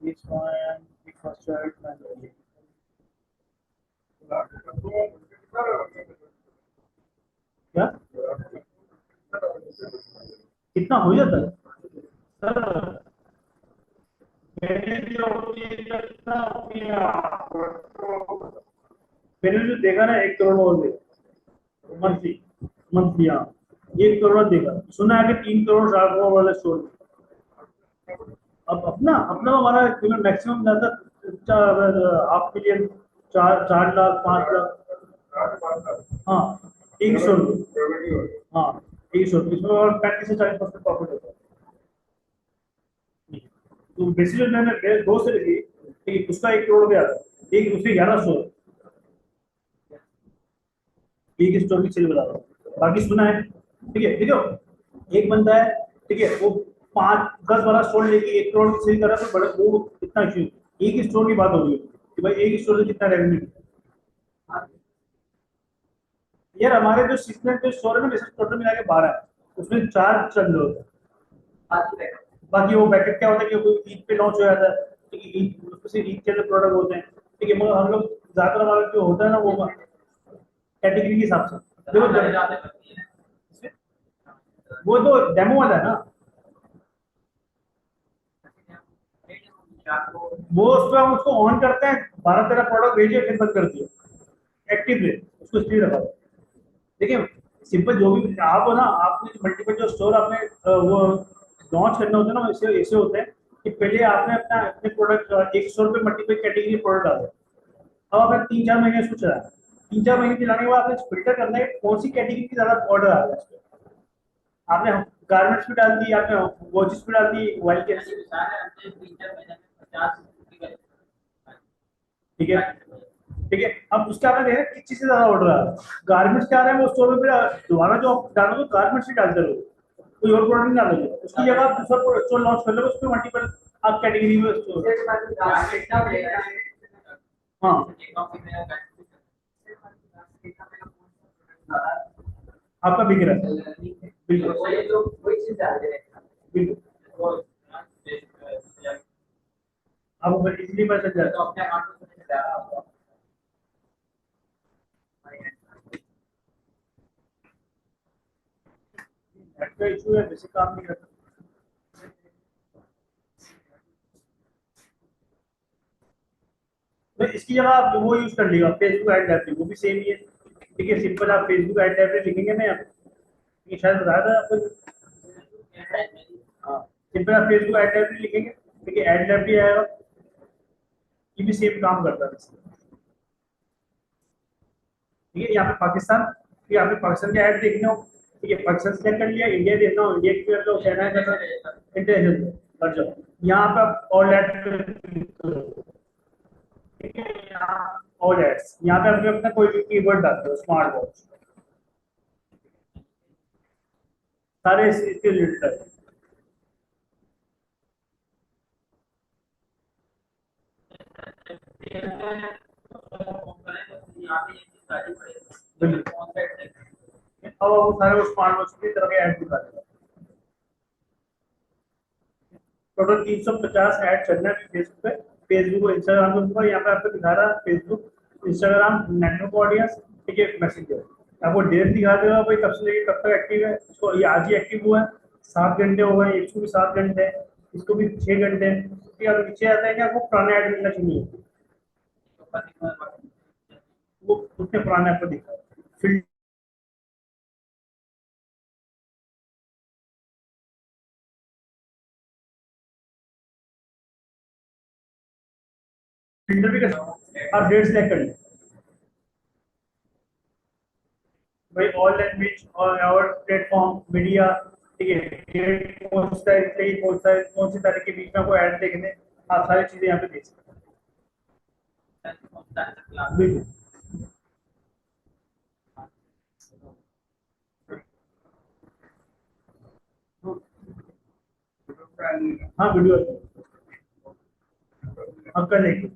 this one we first start manually। क्या कितना हो जाता है सर? मैंने जो जितना मैंने जो देखा ना 1 करोड़ और देखा मंथली, मंथली हाँ 1 करोड़ देखा, सुना है कि 3 करोड़ 4 करोड़ वाले स्टोर। अब अपना अपना हमारा मैक्सिमम ज्यादा हाफ मिलियन, 4 4 लाख 5 लाख। हाँ एक स्टोर में, हाँ एक स्टोर इसमें और 35 से 40% प्रॉफिट होता है। तो बेसिकली मैंने मेरे दोस्त से लिखी, ठीक है, उसका 1 करोड़ गया था, एक उसके 11 स्टोर, एक स्टोर की सेल बता रहा हूँ, बाकी सुना है। ठीक है, देखो एक बंदा है, ठीक है, वो 5 10 12 स्टोर लेके 1 करोड़ की सेल कर रहा है, तो बड़े वो कितना इश्यू, एक स्टोर की बात होगी कि भाई एक स्टोर से कितना रेवेन्यू। यार हमारे जो सीजनल जो स्टोर है ना, वैसे टोटल मिला के 12 है, उसमें 4 चल रहे होते हैं। बाकी वो पैकेट क्या होता है कि कोई ईद पे लॉन्च हो जाता है, ठीक है, ईद उसमें से ईद के प्रोडक्ट होते हैं। ठीक है, मगर हम लोग ज्यादातर हमारा जो होता है ना वो कैटेगरी के हिसाब से, देखो वो तो डेमो वाला है ना, वो उस पर हम उसको ऑन करते हैं, 12 13 प्रोडक्ट भेजे फिर बंद कर दिया, एक्टिव रहे उसको स्थिर रखा। देखिए सिंपल जो भी आप हो ना, आपने मल्टीपल जो स्टोर आपने वो लॉन्च करना होता है ना, ऐसे ऐसे होते हैं कि पहले आपने अपना अपने प्रोडक्ट एक स्टोर पे मल्टीपल कैटेगरी प्रोडक्ट डाले, अब आपने 3 4 महीने इसको चलाया, 3 4 महीने चलाने के बाद आपने फिल्टर करना है कौन सी कैटेगरी की ज्यादा ऑर्डर आ रहा है। आपने गारमेंट्स भी डाल दी, आपने वॉचेस भी डाल दी मोबाइल के। ऐसे विचार है हमने 3-4 महीने में 50 की ठीक है ठीक है। अब उसके आपने देखा किस चीज से ज्यादा ऑर्डर आ रहा है, गारमेंट्स क्या आ रहे हैं वो स्टोर पे दोबारा जो आप डालोगे गारमेंट्स ही डालते रहो, कोई और प्रोडक्ट नहीं डालोगे, उसकी जगह आप दूसरा स्टोर लॉन्च कर लो, उसमें मल्टीपल आप कैटेगरी में स्टोर। हाँ आपका बिक रहा है बिल्कुल बिल्कुल, आपको इजीली पता चल जाता है। नेट का इशू है, वैसे काम नहीं करता। तो इसकी जगह आप वो यूज कर लियो, फेसबुक एड लाइब्रेरी, वो भी सेम ही है। ठीक है, सिंपल आप फेसबुक एड लाइब्रेरी लिखेंगे ना, ये शायद बताया था आपको। हाँ, सिंपल आप फेसबुक एड लाइब्रेरी लिखेंगे, ठीक है, एड लाइब्रेरी आएगा, ये भी सेम काम करता है। ठीक है, यहाँ पे पाकिस्तान, ठीक है, आपने पाकिस्तान के ऐड देखने हो, ठीक है, पाकिस्तान सेलेक्ट कर लिया, इंडिया देखना हो इंडिया की कर लो, चाइना करना इंटरनेशनल कर जाओ, यहाँ पे आप ऑल ऐड, ठीक है, यहाँ ऑल एड्स, यहाँ पे आपने अपना कोई भी कीवर्ड डाल दो, स्मार्ट वॉच, सारे इसके रिलेटेड है। अब वो सारे स्मार्ट वॉच की तरह के ऐड दिखा देगा। टोटल 350 ऐड चलना है फेसबुक पे, फेसबुक और इंस्टाग्राम के ऊपर। यहाँ पे आपको दिखा रहा है फेसबुक इंस्टाग्राम नेटवर्क ऑडियंस, ठीक है, मैसेंजर, आपको डेट दिखा देगा भाई कब से लेके कब तक एक्टिव है। इसको ये आज ही एक्टिव हुआ है, 7 घंटे हो गए, इसको भी 7 घंटे, इसको भी 6 घंटे। ठीक है, नीचे आता है कि आपको पुराने ऐड मिलना चाहिए, वो उतने पुराने आपको दिखा है। फिल्टर भी कर आप डेट सेलेक्ट कर लें भाई, ऑल लैंग्वेज और प्लेटफॉर्म मीडिया, ठीक है, डेट कौन सा है, कौन सी तारीख के बीच में आपको ऐड देखने, आप सारी चीजें यहाँ पे देख सकते हैं। बिल्कुल हाँ, वीडियो हम कर लेंगे।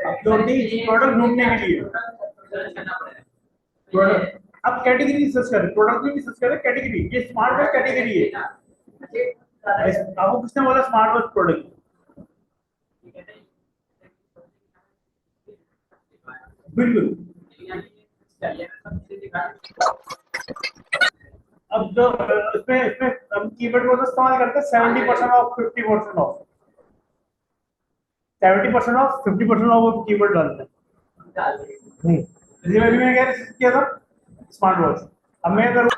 अपलोडिंग प्रोडक्ट ढूंढने के लिए, प्रोडक्ट आप कैटेगरी सर्च करें, प्रोडक्ट नहीं सर्च करें, कैटेगरी, ये स्मार्ट वॉच कैटेगरी है। आपको किसने बोला स्मार्ट वॉच प्रोडक्ट? बिल्कुल। अब जो इसमें इसमें हम कीवर्ड को इस्तेमाल करते हैं 70% ऑफ 50% ऑफ, 70% ऑफ 50% ऑफ, वो कीवर्ड डालते हैं। डिलीवरी में क्या किया था, स्मार्ट वॉच। अब मैं करूँ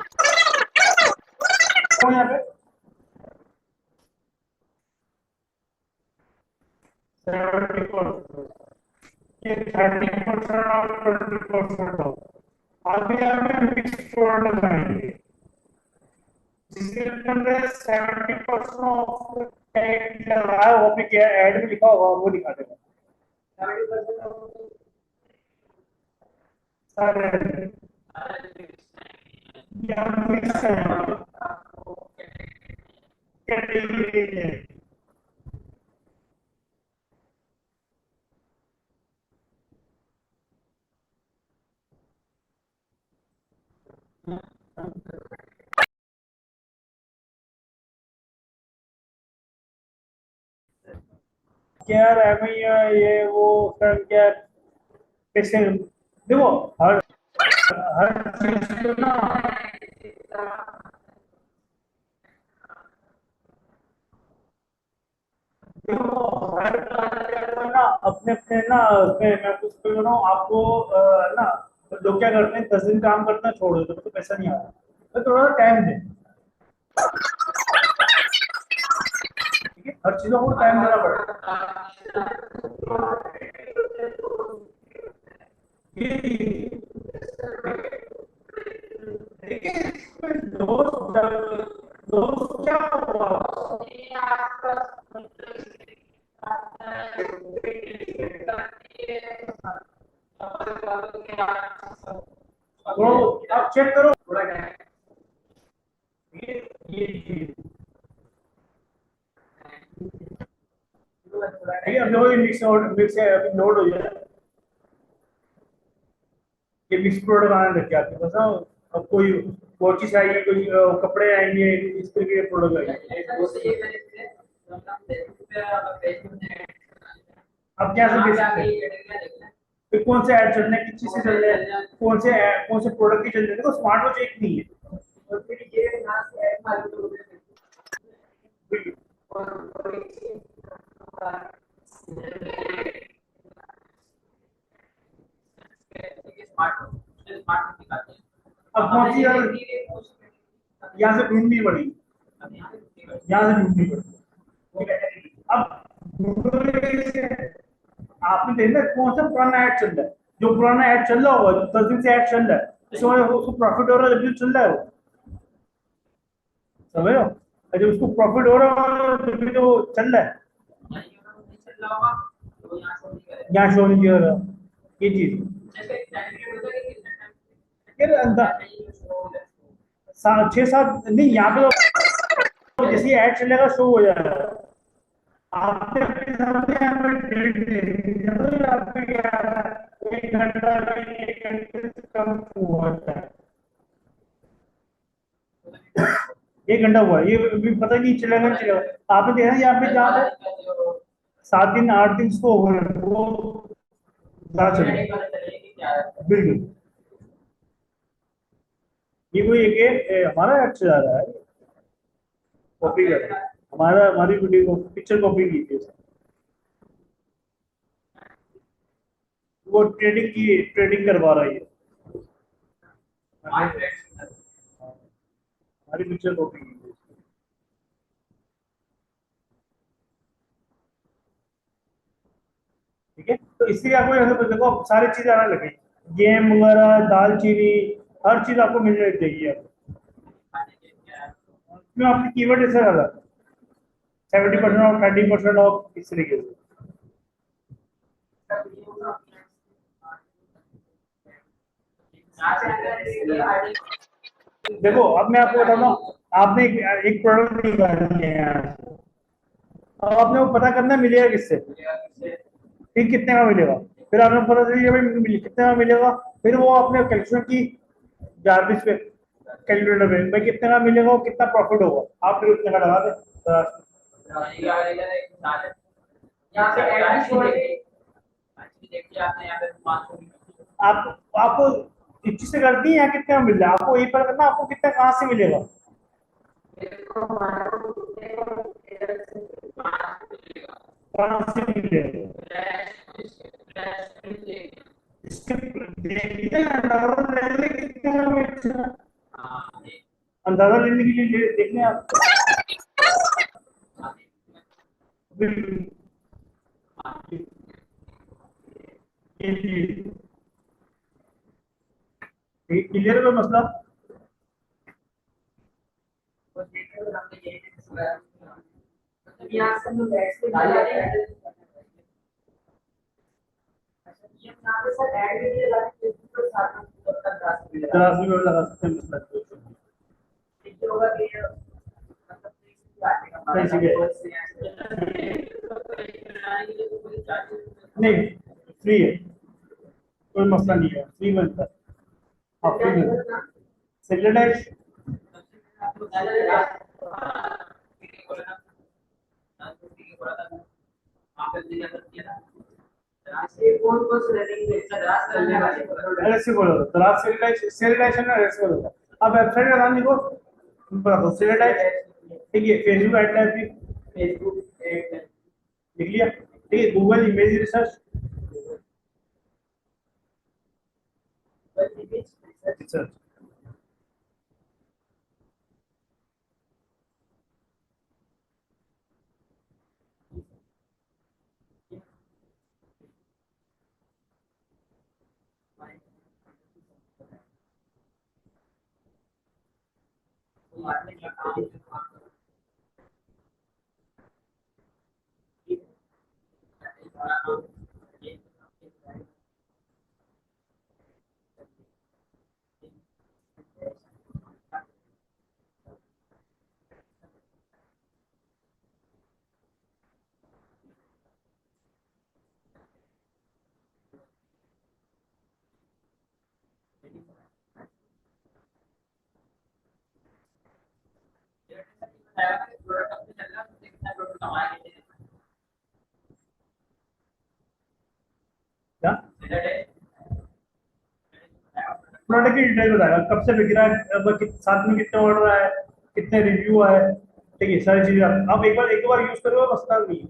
यहाँ पे 70%, 30% और 20% ऑफ। आगे हमें मिक्स प्रोडक्ट बनाएंगे जिसके अंदर 70% ऑफ टैग लगा है, वो भी क्या ऐड में लिखा होगा वो दिखा देगा। सारे यहाँ मिक्स है, कैटेगरी है। क्या है भैया, ये वो कर क्या पैसे देखो, हर हर चीज को ना, देखो हर ना अपने अपने ना उसमें मैं कुछ बोल रहा हूँ आपको, ना लोग क्या करते हैं 10 दिन काम करते हैं छोड़ देते हैं, तो पैसा नहीं आ रहा, तो थोड़ा टाइम दे, ठीक है। हर चीजों को टाइम देना पड़ेगा। देखिए इसमें दोस्त क्या हुआ, तो आप चेक करो थोड़ा ये चीज ठीक है। अब देखो ये मिक्स है, अभी लोड हो जाए, ये मिक्स प्रोडक्ट आने लग गया आपके पास ना। अब कोई वॉचेस आएगी, कोई कपड़े आएंगे, इस तरह के प्रोडक्ट आएंगे। अब क्या से बेच सकते हैं, फिर कौन से ऐड चल रहे हैं, किस चीज से चल रहे हैं, कौन से प्रोडक्ट की चल रहे हैं। देखो स्मार्ट वॉच एक नहीं है, और फिर ये यहाँ से ऐड मालूम हो अब कौन सी यहाँ से ढूंढनी पड़ेगी, यहाँ से ढूंढनी पड़ेगी। अब आपने देखना कौन सा पुराना ऐड चल रहा है, जो पुराना ऐड चल रहा होगा, 10 दिन से ऐड चल रहा है, इसमें उसको प्रॉफिट हो रहा है, जब भी चल रहा है वो, समझ लो। अगर उसको प्रॉफिट हो रहा है जब भी तो चल रहा है, यहाँ शो नहीं कर रहा ये चीज। फिर अंदर 6-7 नहीं, यहाँ पे जैसे ऐड चलेगा शो हो जाएगा। आपने अपने सामने यहाँ पे डेट दे दी, जब आपके क्या 1 घंटा 1 घंटे से कम हुआ है, 1 घंटा हुआ, ये भी पता नहीं चलेगा नहीं चलेगा। आपने देखा यहाँ पे जहाँ पे 7 दिन 8 दिन इसको हो गए, वो पता चलेगा बिल्कुल। ये कोई एक हमारा ऐड चला रहा है, कॉपी कर रहा है हमारी वीडियो को, पिक्चर कॉपी की थी, वो ट्रेडिंग करवा रहा है हमारी पिक्चर कॉपी की थी। ठीक है, तो इसलिए आपको ऐसे देखो सारी चीजें आने लगी, गेम वगैरह, दालचीनी, हर चीज आपको मिलने लग जाएगी। इसमें आपकी कीवर्ड ऐसा रहा 70% ऑफ, 30% ऑफ, इस तरीके से। देखो अब मैं आपको बताता हूँ, आपने एक प्रोडक्ट निकालना है यहाँ से। अब आपने वो पता करना मिलेगा किससे, फिर कितने का मिलेगा, फिर आपने पता चलिए भाई कितने का मिलेगा, फिर वो आपने कैलकुलेशन की जारबिस पे, कैलकुलेटर पे, भाई कितने का मिलेगा, कितना प्रॉफिट होगा, आप फिर उतने का लगा दे। आप आपको इच्छी से करती है यहाँ कितने का मिल रहा है, आपको यही पता करना आपको कितना कहाँ से मिलेगा। कहाँ से मिलेगा इसके देखिए, अंदाजा लेने के लिए देखने आप बिल्कुल क्लियर है मसला। तराजू में लगा सकते हैं मसला, नहीं फ्री है, कोई मसला नहीं है, फ्री मिलता है। हाँ फ्री मिलता है, सेक्रेटरी ऐसे बोलो, दराज सेक्रेटाइजेशन में ऐसे बोलो। अब वेबसाइट का नाम लिखो, सेक्रेटाइज, ठीक है, फेसबुक ऐड टाइप भी लिख लिया, ठीक है, गूगल इमेज रिसर्च, रिसर्च मारने का काम क्या प्रोडक्ट की डिटेल बताएगा, कब से बिक रहा है, साथ में कितने ऑर्डर आए, कितने रिव्यू आए, ठीक है, सारी चीजें आप एक दो बार यूज करोगे बस ना नहीं।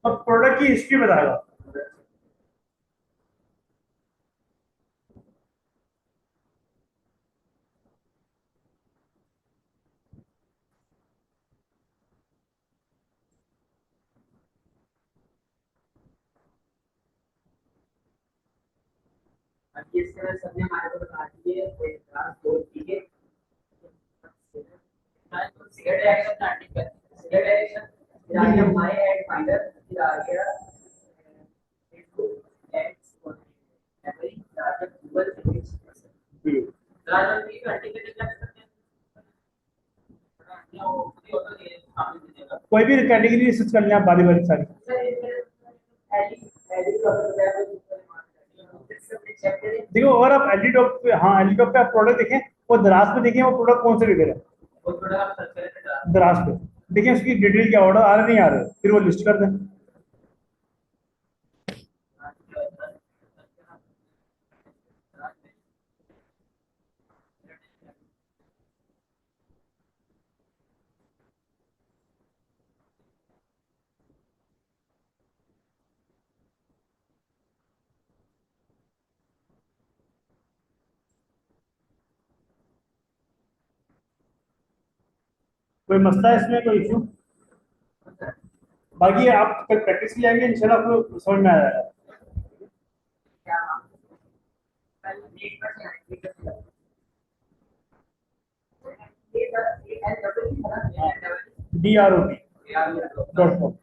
अब प्रोडक्ट की हिस्ट्री बताएगा, ये सबने हमारे को बता दिए क्लास 2 ठीक है। सिगरेट डायरेक्शन स्टार्टिंग कर सिगरेट डायरेक्शन फिर आ गया माय एड फाइंडर फिर आ गया एड्स मेमोरी फिर आ गया गूगल इमेज राजन की कंटिन्यू कर सकते हैं कोई भी कैटेगरी सर्च कर लें आप बारी बारी सारी। देखो अगर आप एलिडॉप पे, हाँ एलिडॉप पे आप प्रोडक्ट देखें, वो दराज पे देखें वो प्रोडक्ट कौन से बिक रहे हैं, दराज पे देखें उसकी डिटेल क्या ऑर्डर आ रहे नहीं आ रहे, फिर वो लिस्ट कर दें। कोई मसला है इसमें, कोई इशू? बाकी आप कल प्रैक्टिस के लिए आएंगे इंशाल्लाह आपको समझ में आ जाएगा। DROP.com